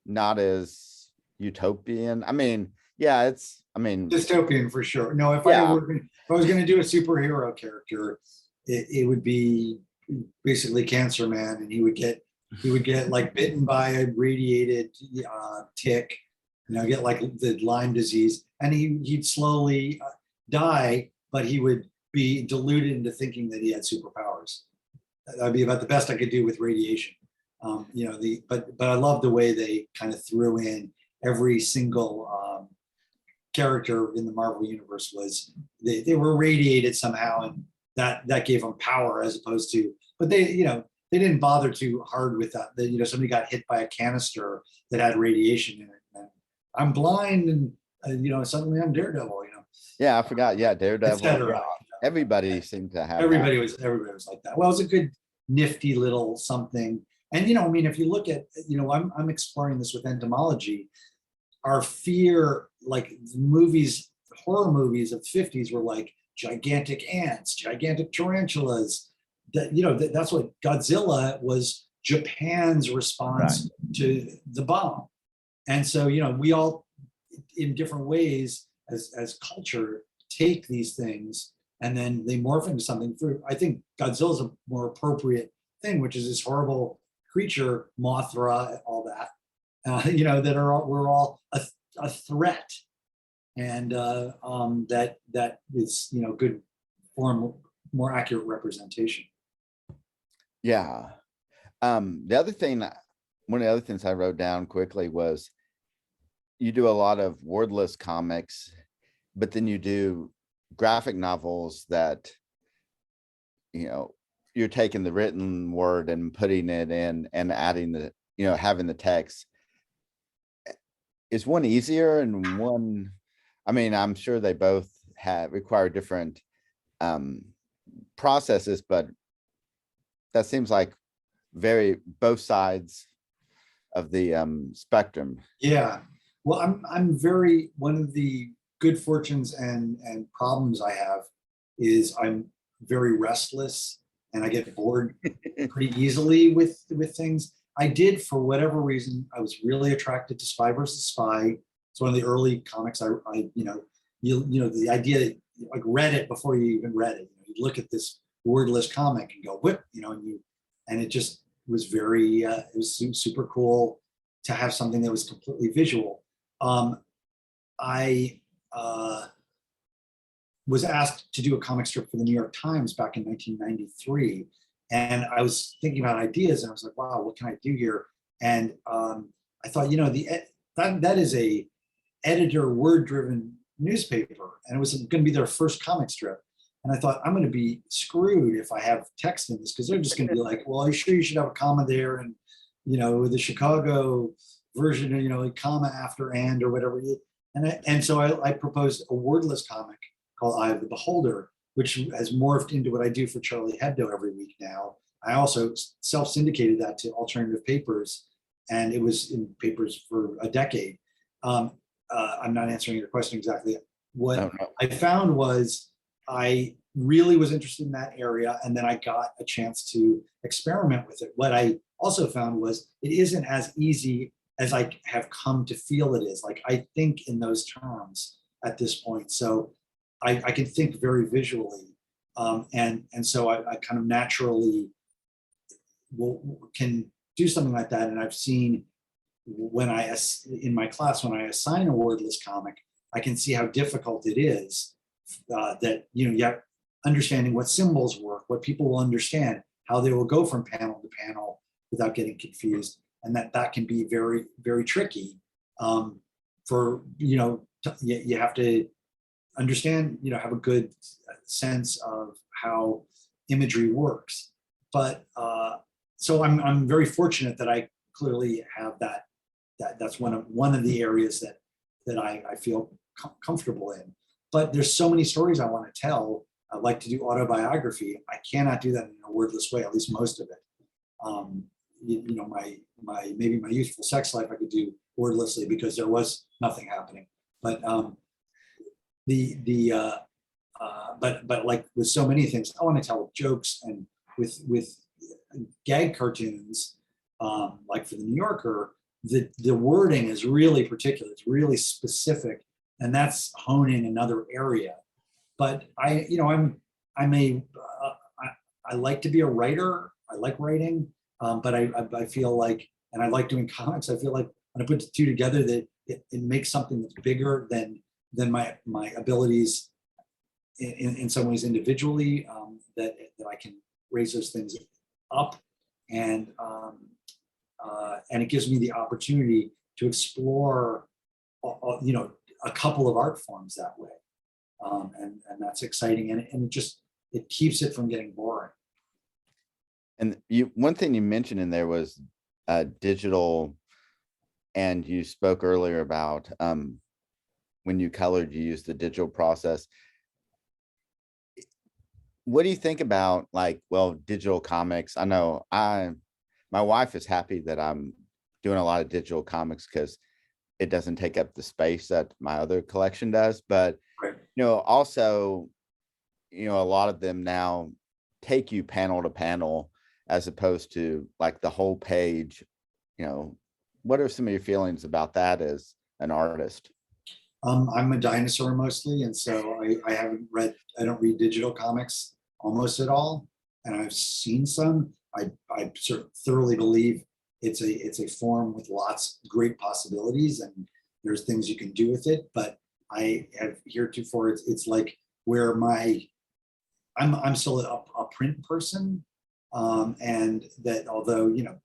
not as utopian. I mean, yeah, Dystopian for sure. No, if yeah, I was going to do a superhero character, it would be basically Cancer Man, and he would get like bitten by a radiated tick, get like the Lyme disease, and he'd slowly die, but he would be deluded into thinking that he had superpowers. That'd be about the best I could do with radiation. But I love the way they kind of threw in every single character in the Marvel universe was they were radiated somehow, and that gave them power, as opposed to, but they didn't bother too hard with that. Somebody got hit by a canister that had radiation in it, and I'm blind, and suddenly I'm Daredevil. Yeah, I forgot. Yeah, Daredevil. Yeah, everybody seemed to have everybody was like that. Well, it was a good nifty little something. And if you look at, I'm exploring this with entomology. Our fear, like movies, horror movies of the 50s were like gigantic ants, gigantic tarantulas. That's what Godzilla was, Japan's response to the bomb. And so, we all, in different ways, as culture, take these things and then they morph into something. I think Godzilla's a more appropriate thing, which is this horrible creature, Mothra, all that, we're all a threat, and that is good form, more accurate representation. Yeah. The other thing, one of the other things I wrote down quickly was you do a lot of wordless comics, but then you do graphic novels that you're taking the written word and putting it in and adding the having the text. Is one easier, and one, I mean, I'm sure they both require different processes, but that seems like both sides of the spectrum. Yeah, well, I'm very, one of the good fortunes and problems I have is I'm very restless, and I get bored pretty easily with things. I did, for whatever reason, I was really attracted to Spy versus Spy. It's one of the early comics. The idea that like read it before you even read it. You look at this wordless comic and go, what, and it just was very, it was super cool to have something that was completely visual. I was asked to do a comic strip for the New York Times back in 1993. And I was thinking about ideas, and I was like, wow, what can I do here? And I thought, that is a editor word-driven newspaper, and it was going to be their first comic strip. And I thought, I'm going to be screwed if I have text in this, because they're just going to be like, well, are you sure you should have a comma there? And, the Chicago version, like comma after and or whatever. And so I proposed a wordless comic called Eye of the Beholder, which has morphed into what I do for Charlie Hebdo every week now. I also self-syndicated that to alternative papers, and it was in papers for a decade. I'm not answering your question exactly. What I found was I really was interested in that area, and then I got a chance to experiment with it. What I also found was it isn't as easy as I have come to feel it is. Like, I think in those terms at this point. So I can think very visually, and so I kind of naturally can do something like that. And I've seen in my class, when I assign a wordless comic, I can see how difficult it is. That you have understanding what symbols work, what people will understand, how they will go from panel to panel without getting confused, and that can be very, very tricky. You have to understand, have a good sense of how imagery works. But so I'm very fortunate that I clearly have that's one of the areas that I feel comfortable in. But there's so many stories I want to tell. I like to do autobiography. I cannot do that in a wordless way, at least most of it. You know, maybe my youthful sex life I could do wordlessly because there was nothing happening. But but like with so many things, I want to tell jokes, and with gag cartoons, like for the New Yorker, the wording is really particular. It's really specific, and that's honing another area. But I like to be a writer. I like writing, but I feel like, and I like doing comics. I feel like when I put the two together, that it makes something that's bigger than my abilities in some ways individually. That I can raise those things up, and it gives me the opportunity to explore, you know, a couple of art forms that way, and that's exciting, and it keeps it from getting boring. And one thing you mentioned in there was digital, and you spoke earlier about when you colored, you used the digital process. What do you think about, like, well, digital comics? I know my wife is happy that I'm doing a lot of digital comics because it doesn't take up the space that my other collection does. But, Right. you know, also, you know, a lot of them now take you panel to panel as opposed to like the whole page. You know, what are some of your feelings about that as an artist? I'm a dinosaur mostly, and so I don't read digital comics almost at all, and I've seen some. I sort of thoroughly believe it's a form with lots of great possibilities, and there's things you can do with it. But I have heretofore, it's like where I'm still a print person, and that although, you know,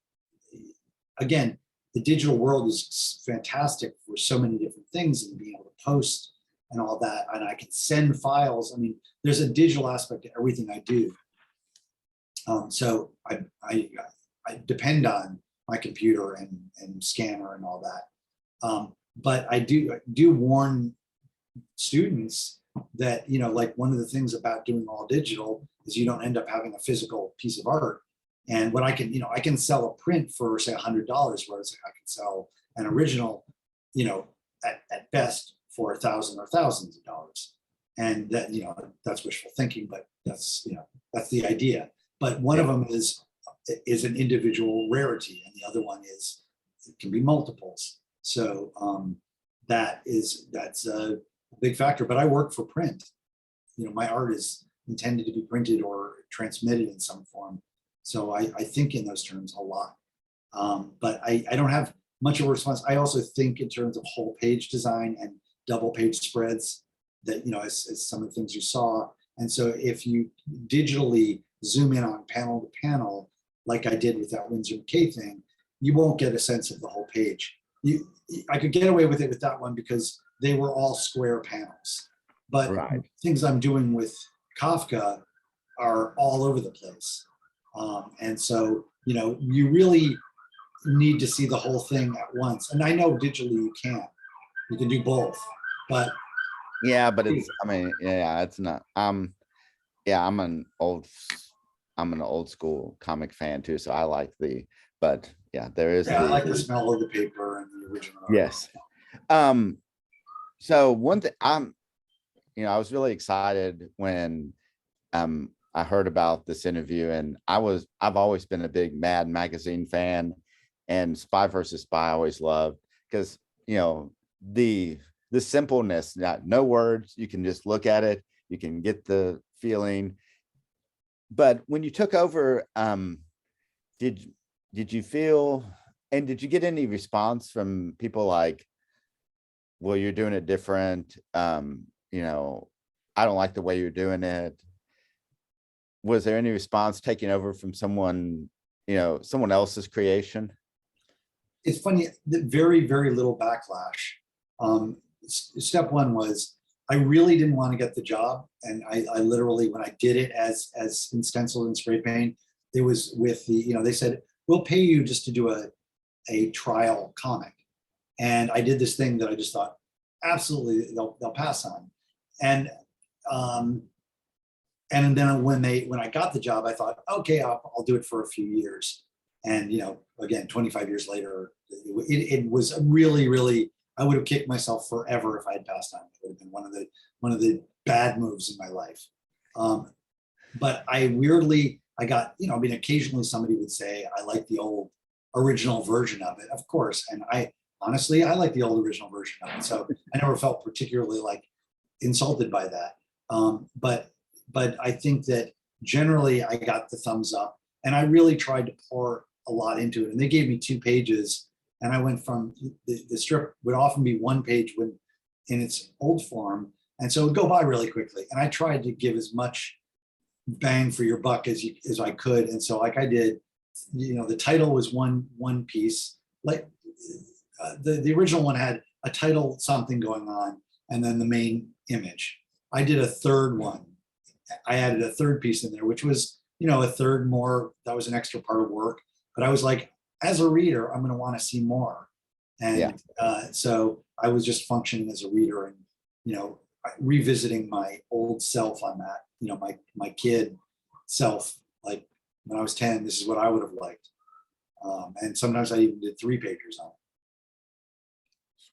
again, the digital world is fantastic for so many different things, and being able to post and all that, and I can send files. I mean, there's a digital aspect to everything I do. So I depend on my computer and scanner and all that. But I do warn students that, you know, like one of the things about doing all digital is you don't end up having a physical piece of art. And what I can, you know, I can sell a print for, say, $100, whereas I can sell an original, you know, at best for $1,000 or thousands of dollars. And that, you know, that's wishful thinking, but that's, you know, that's the idea. But one of them is an individual rarity, and the other one is, it can be multiples. So that's a big factor. But I work for print. You know, my art is intended to be printed or transmitted in some form. So I think in those terms a lot. But I don't have much of a response. I also think in terms of whole page design and double page spreads, that, you know, as some of the things you saw. And so if you digitally zoom in on panel to panel, like I did with that Winsor McCay thing, you won't get a sense of the whole page. I could get away with it with that one because they were all square panels. But Right. things I'm doing with Kafka are all over the place. And so, you know, you really need to see the whole thing at once. And I know digitally you can do both, but Yeah, but it's, I mean, yeah, it's not, yeah, I'm an old school comic fan too. So I like but yeah, there is yeah, I like the smell of the paper and the original. yes. So one thing you know, I was really excited when I heard about this interview, and I've always been a big Mad Magazine fan, and Spy versus Spy I always loved, because, you know, the simpleness, no words, you can just look at it, you can get the feeling. But when you took over, did you feel, and did you get any response from people like, well, you're doing it different, you know, I don't like the way you're doing it? Was there any response taking over from someone, you know, someone else's creation? It's funny, very, very little backlash. Step one was, I really didn't want to get the job. And I literally, when I did it as in stenciled and spray paint, it was with the, they said, we'll pay you just to do a trial comic. And I did this thing that I just thought, absolutely, they'll pass on. And then when I got the job, I thought, okay, I'll do it for a few years. And again, 25 years later, it was really, really, I would have kicked myself forever if I had passed on. It would have been one of the bad moves in my life. But I got, occasionally somebody would say, I like the old original version of it, of course. And honestly, I like the old original version of it. So I never felt particularly like insulted by that. But I think that generally I got the thumbs up, and I really tried to pour a lot into it. And they gave me 2 pages, and I went from the strip would often be 1 page when in its old form. And so it would go by really quickly. And I tried to give as much bang for your buck as I could. And so like I did, the title was one piece, like the original one had a title, something going on, and then the main image. I did a third one. I added a third piece in there, which was, a third more, that was an extra part of work. But I was like, as a reader, I'm going to want to see more. And so I was just functioning as a reader and, revisiting my old self on that, my kid self, like when I was 10, this is what I would have liked. And sometimes I even did 3 pages on it.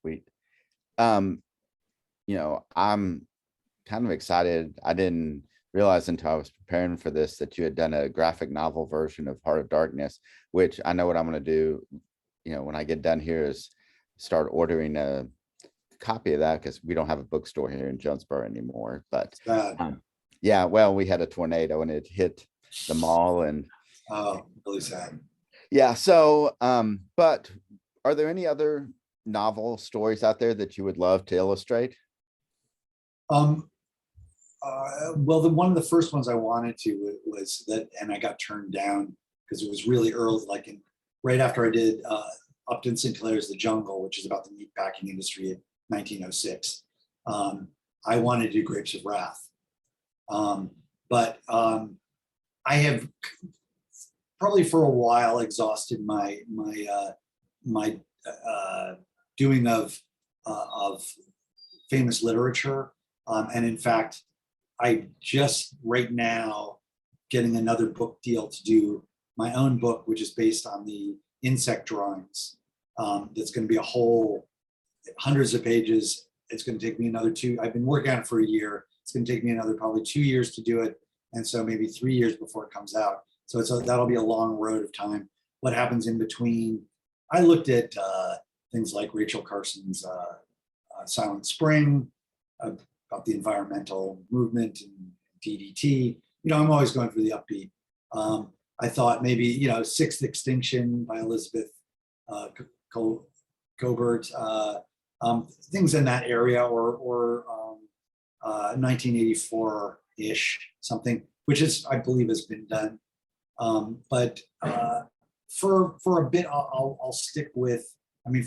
Sweet. I'm kind of excited. I didn't realize until I was preparing for this that you had done a graphic novel version of Heart of Darkness, which I know what I'm going to do, when I get done here, is start ordering a copy of that, because we don't have a bookstore here in Jonesboro anymore. But yeah, well, we had a tornado and it hit the mall, and really sad. Yeah. So, but are there any other novel stories out there that you would love to illustrate? Well, one of the first ones I wanted to was that, and I got turned down because it was really early, like right after I did Upton Sinclair's The Jungle, which is about the meatpacking industry in 1906. I wanted to do Grapes of Wrath. But I have probably for a while exhausted my doing of famous literature. And in fact, I just right now getting another book deal to do my own book, which is based on the insect drawings. That's going to be a whole hundreds of pages. It's going to take me another 2. I've been working on it for a year. It's going to take me another probably 2 years to do it. And so maybe 3 years before it comes out. So that'll be a long road of time. What happens in between? I looked at things like Rachel Carson's Silent Spring, about the environmental movement and DDT. I'm always going for the upbeat. I thought maybe, Sixth Extinction by Elizabeth Cobert, things in that area, or 1984-ish, something, which I believe has been done. But for a bit, I'll stick with,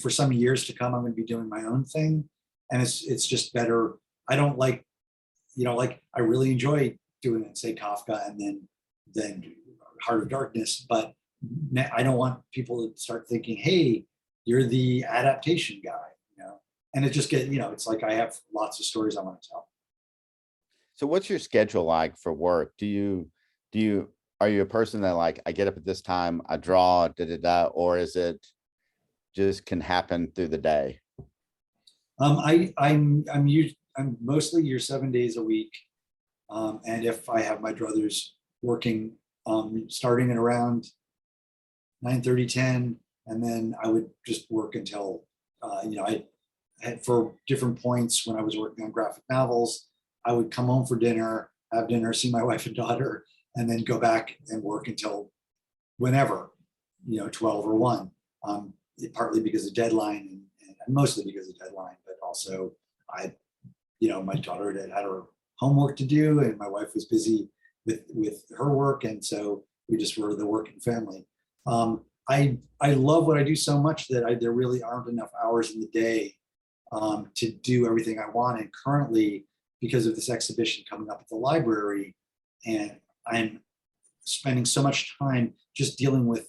for some years to come, I'm going to be doing my own thing. And it's just better. I don't like, I really enjoy doing it, say Kafka and then Heart of Darkness, but I don't want people to start thinking, hey, you're the adaptation guy, and it just it's like I have lots of stories I want to tell. So what's your schedule like for work? Are you a person that, like, I get up at this time, I draw, or is it just can happen through the day? I'm mostly here 7 days a week. And if I have my druthers working, starting at around 9:30, 10, and then I would just work until, I had, for different points when I was working on graphic novels, I would come home for dinner, have dinner, see my wife and daughter, and then go back and work until whenever, 12 or 1, partly because of deadline and mostly because of deadline, but also my daughter had her homework to do and my wife was busy with her work. And so we just were the working family. I love what I do so much that there really aren't enough hours in the day to do everything I want. And currently, because of this exhibition coming up at the library, and I'm spending so much time just dealing with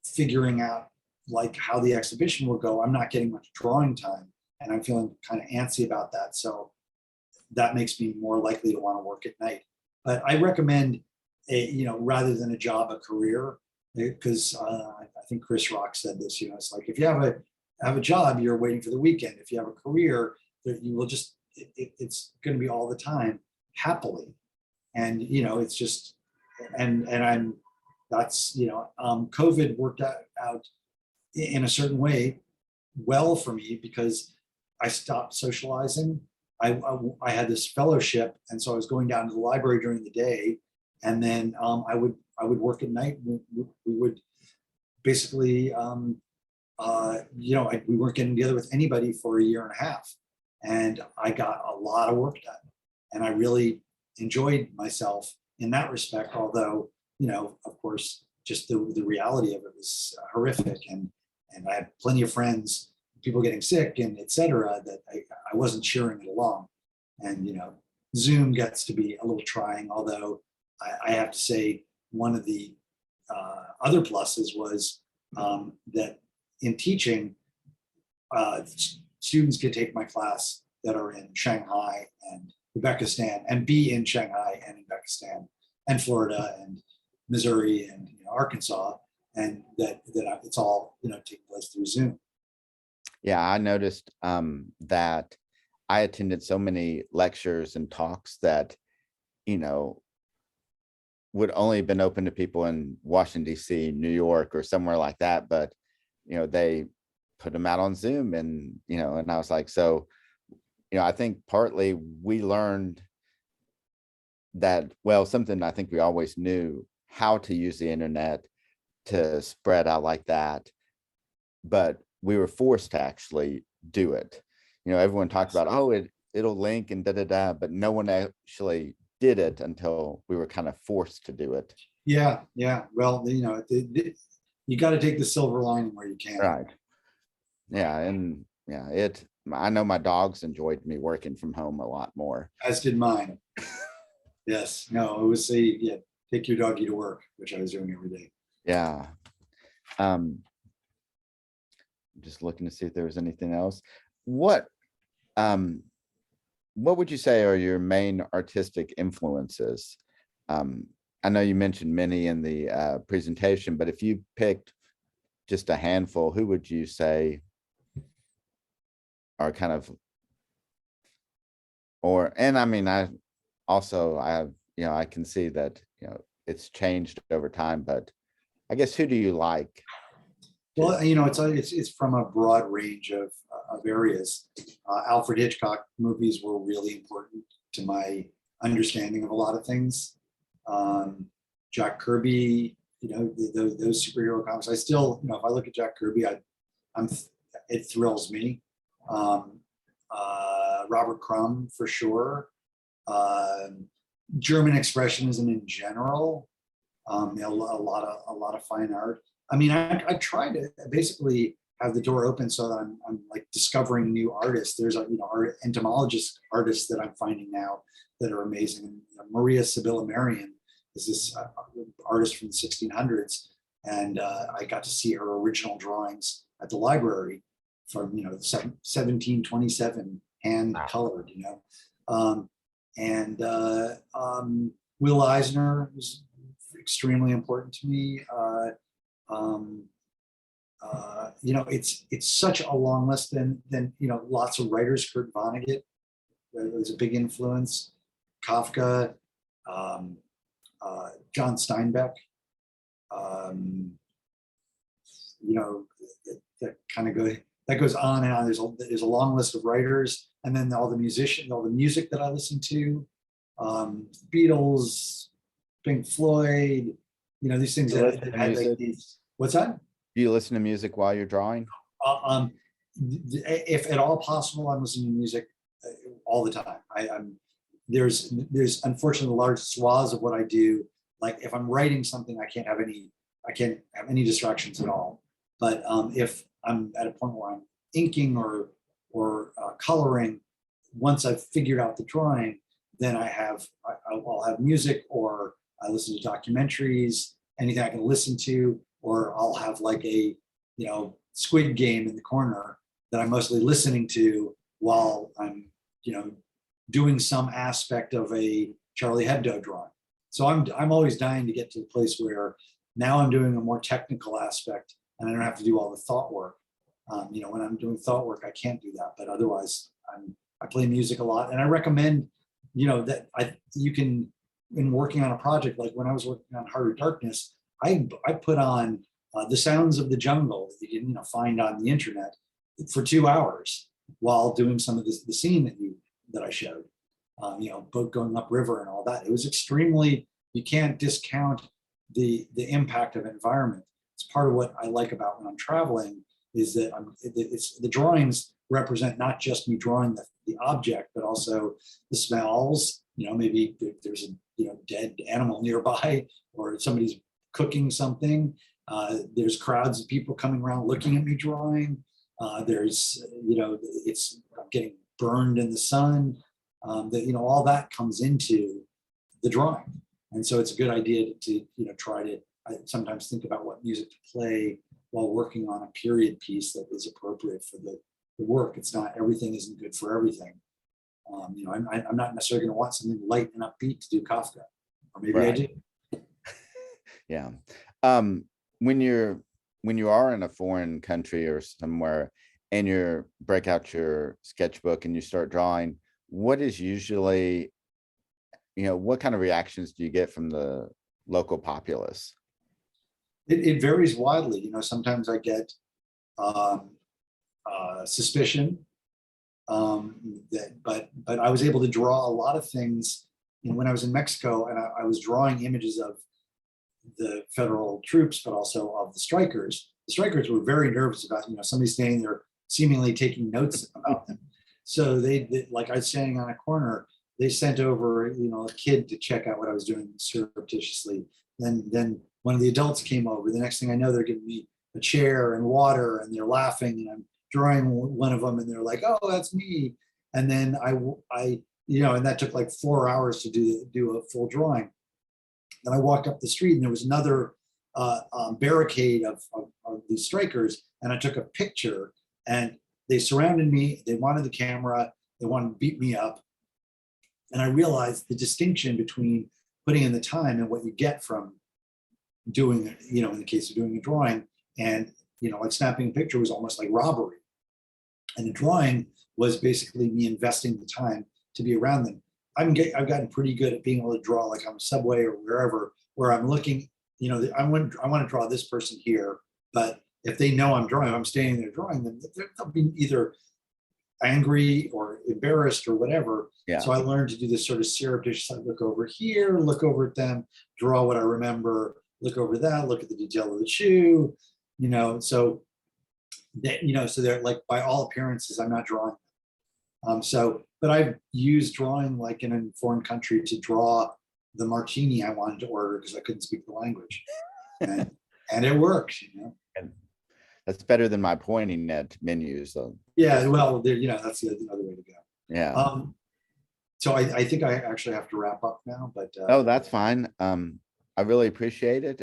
figuring out like how the exhibition will go. I'm not getting much drawing time, and I'm feeling kind of antsy about that. So that makes me more likely to want to work at night. But I recommend rather than a job, a career, because I think Chris Rock said this. It's like if you have a job, you're waiting for the weekend. If you have a career, that you will just it's going to be all the time, happily. And it's just and I'm that's COVID worked out in a certain way well for me, because I stopped socializing. I had this fellowship, and so I was going down to the library during the day, and then I would work at night. We would basically we weren't getting together with anybody for a year and a half, and I got a lot of work done, and I really enjoyed myself in that respect. Although of course, just the reality of it was horrific, and I had plenty of friends, people getting sick and etc., that I wasn't cheering it along. And Zoom gets to be a little trying, although I have to say one of the other pluses was that in teaching, students could take my class that are in Shanghai and Uzbekistan, and be in Shanghai and Uzbekistan and Florida and Missouri and Arkansas, and that it's all taking place through Zoom. Yeah, I noticed that I attended so many lectures and talks that would only have been open to people in Washington, D.C., New York, or somewhere like that, but they put them out on Zoom, and and I was like, so I think partly we learned that, well, something I think we always knew, how to use the internet to spread out like that, but we were forced to actually do it. Everyone talked about, oh, it'll link and but no one actually did it until we were kind of forced to do it. Yeah. Well, you got to take the silver lining where you can. Right. Yeah, and yeah, I know my dogs enjoyed me working from home a lot more. As did mine. Yes. No, it was take your doggy to work, which I was doing every day. Yeah. Just looking to see if there was anything else. What would you say are your main artistic influences? I know you mentioned many in the presentation, but if you picked just a handful, who would you say are kind of, and I mean, I have, I can see that, it's changed over time, but I guess who do you like? Well, it's from a broad range of areas. Alfred Hitchcock movies were really important to my understanding of a lot of things. Jack Kirby, those superhero comics. I still, if I look at Jack Kirby, it thrills me. Robert Crumb for sure. German expressionism in general. A lot of fine art. I mean, I try to basically have the door open so that I'm like discovering new artists. There's entomologist artists that I'm finding now that are amazing. Maria Sibylla Marion is this artist from the 1600s, and I got to see her original drawings at the library from 1727, hand colored. Will Eisner was extremely important to me. It's such a long list. Then lots of writers. Kurt Vonnegut was a big influence. Kafka, John Steinbeck. That goes on and on. There's a long list of writers, and then all the music that I listen to, Beatles, Pink Floyd. These things that had like these. What's that? Do you listen to music while you're drawing? If at all possible, I'm listening to music all the time. There's unfortunately large swaths of what I do. Like if I'm writing something, I can't have any distractions at all. But if I'm at a point where I'm inking or coloring, once I've figured out the drawing, then I'll have music or I listen to documentaries, anything I can listen to, or I'll have like a, Squid Game in the corner that I'm mostly listening to while I'm, doing some aspect of a Charlie Hebdo drawing. So I'm always dying to get to the place where now I'm doing a more technical aspect and I don't have to do all the thought work. When I'm doing thought work, I can't do that, but otherwise I play music a lot, and I recommend, that you can, in working on a project, like when I was working on Heart of Darkness, I put on the sounds of the jungle that you can, find on the internet for 2 hours while doing some of the scene that I showed, boat going upriver and all that. It was extremely, you can't discount the impact of environment. It's part of what I like about when I'm traveling, is that it's the drawings represent not just me drawing the object, but also the smells. Maybe there's a dead animal nearby, or somebody's cooking something. There's crowds of people coming around looking at me drawing. There's it's getting burned in the sun. All that comes into the drawing, and so it's a good idea to try to. I sometimes think about what music to play while working on a period piece that is appropriate for the work. It's not, everything isn't good for everything. I'm not necessarily going to want something light and upbeat to do Kafka, or maybe I do. Yeah. When you are in a foreign country or somewhere and you break out your sketchbook and you start drawing, what is usually, what kind of reactions do you get from the local populace? It varies widely. Sometimes I get suspicion, but I was able to draw a lot of things. When I was in Mexico, and I was drawing images of the federal troops, but also of the strikers. The strikers were very nervous about somebody standing there seemingly taking notes about them. So they like, I was standing on a corner. They sent over a kid to check out what I was doing surreptitiously. Then one of the adults came over. The next thing I know, they're giving me a chair and water, and they're laughing, and I'm drawing one of them, and they're like, "Oh, that's me." And then I and that took like 4 hours to do a full drawing. Then I walked up the street, and there was another barricade of these strikers, and I took a picture, and they surrounded me. They wanted the camera. They wanted to beat me up. And I realized the distinction between putting in the time and what you get from doing, in the case of doing a drawing, and, like snapping a picture was almost like robbery. And the drawing was basically me investing the time to be around them. I've gotten pretty good at being able to draw, like on a subway or wherever, where I'm looking, I want to draw this person here, but if they know I'm drawing, I'm standing there drawing them, they'll be either angry or embarrassed or whatever. Yeah. So I learned to do this sort of surreptitious, I look over here, look over at them, draw what I remember, look over that, look at the detail of the shoe, so that, so they're like, by all appearances, I'm not drawing. But I've used drawing like in a foreign country to draw the martini I wanted to order because I couldn't speak the language, and it worked. And that's better than my pointing at menus, though. Yeah, well, that's the other way to go. Yeah. So I think I actually have to wrap up now, but Oh, that's fine. I really appreciate it.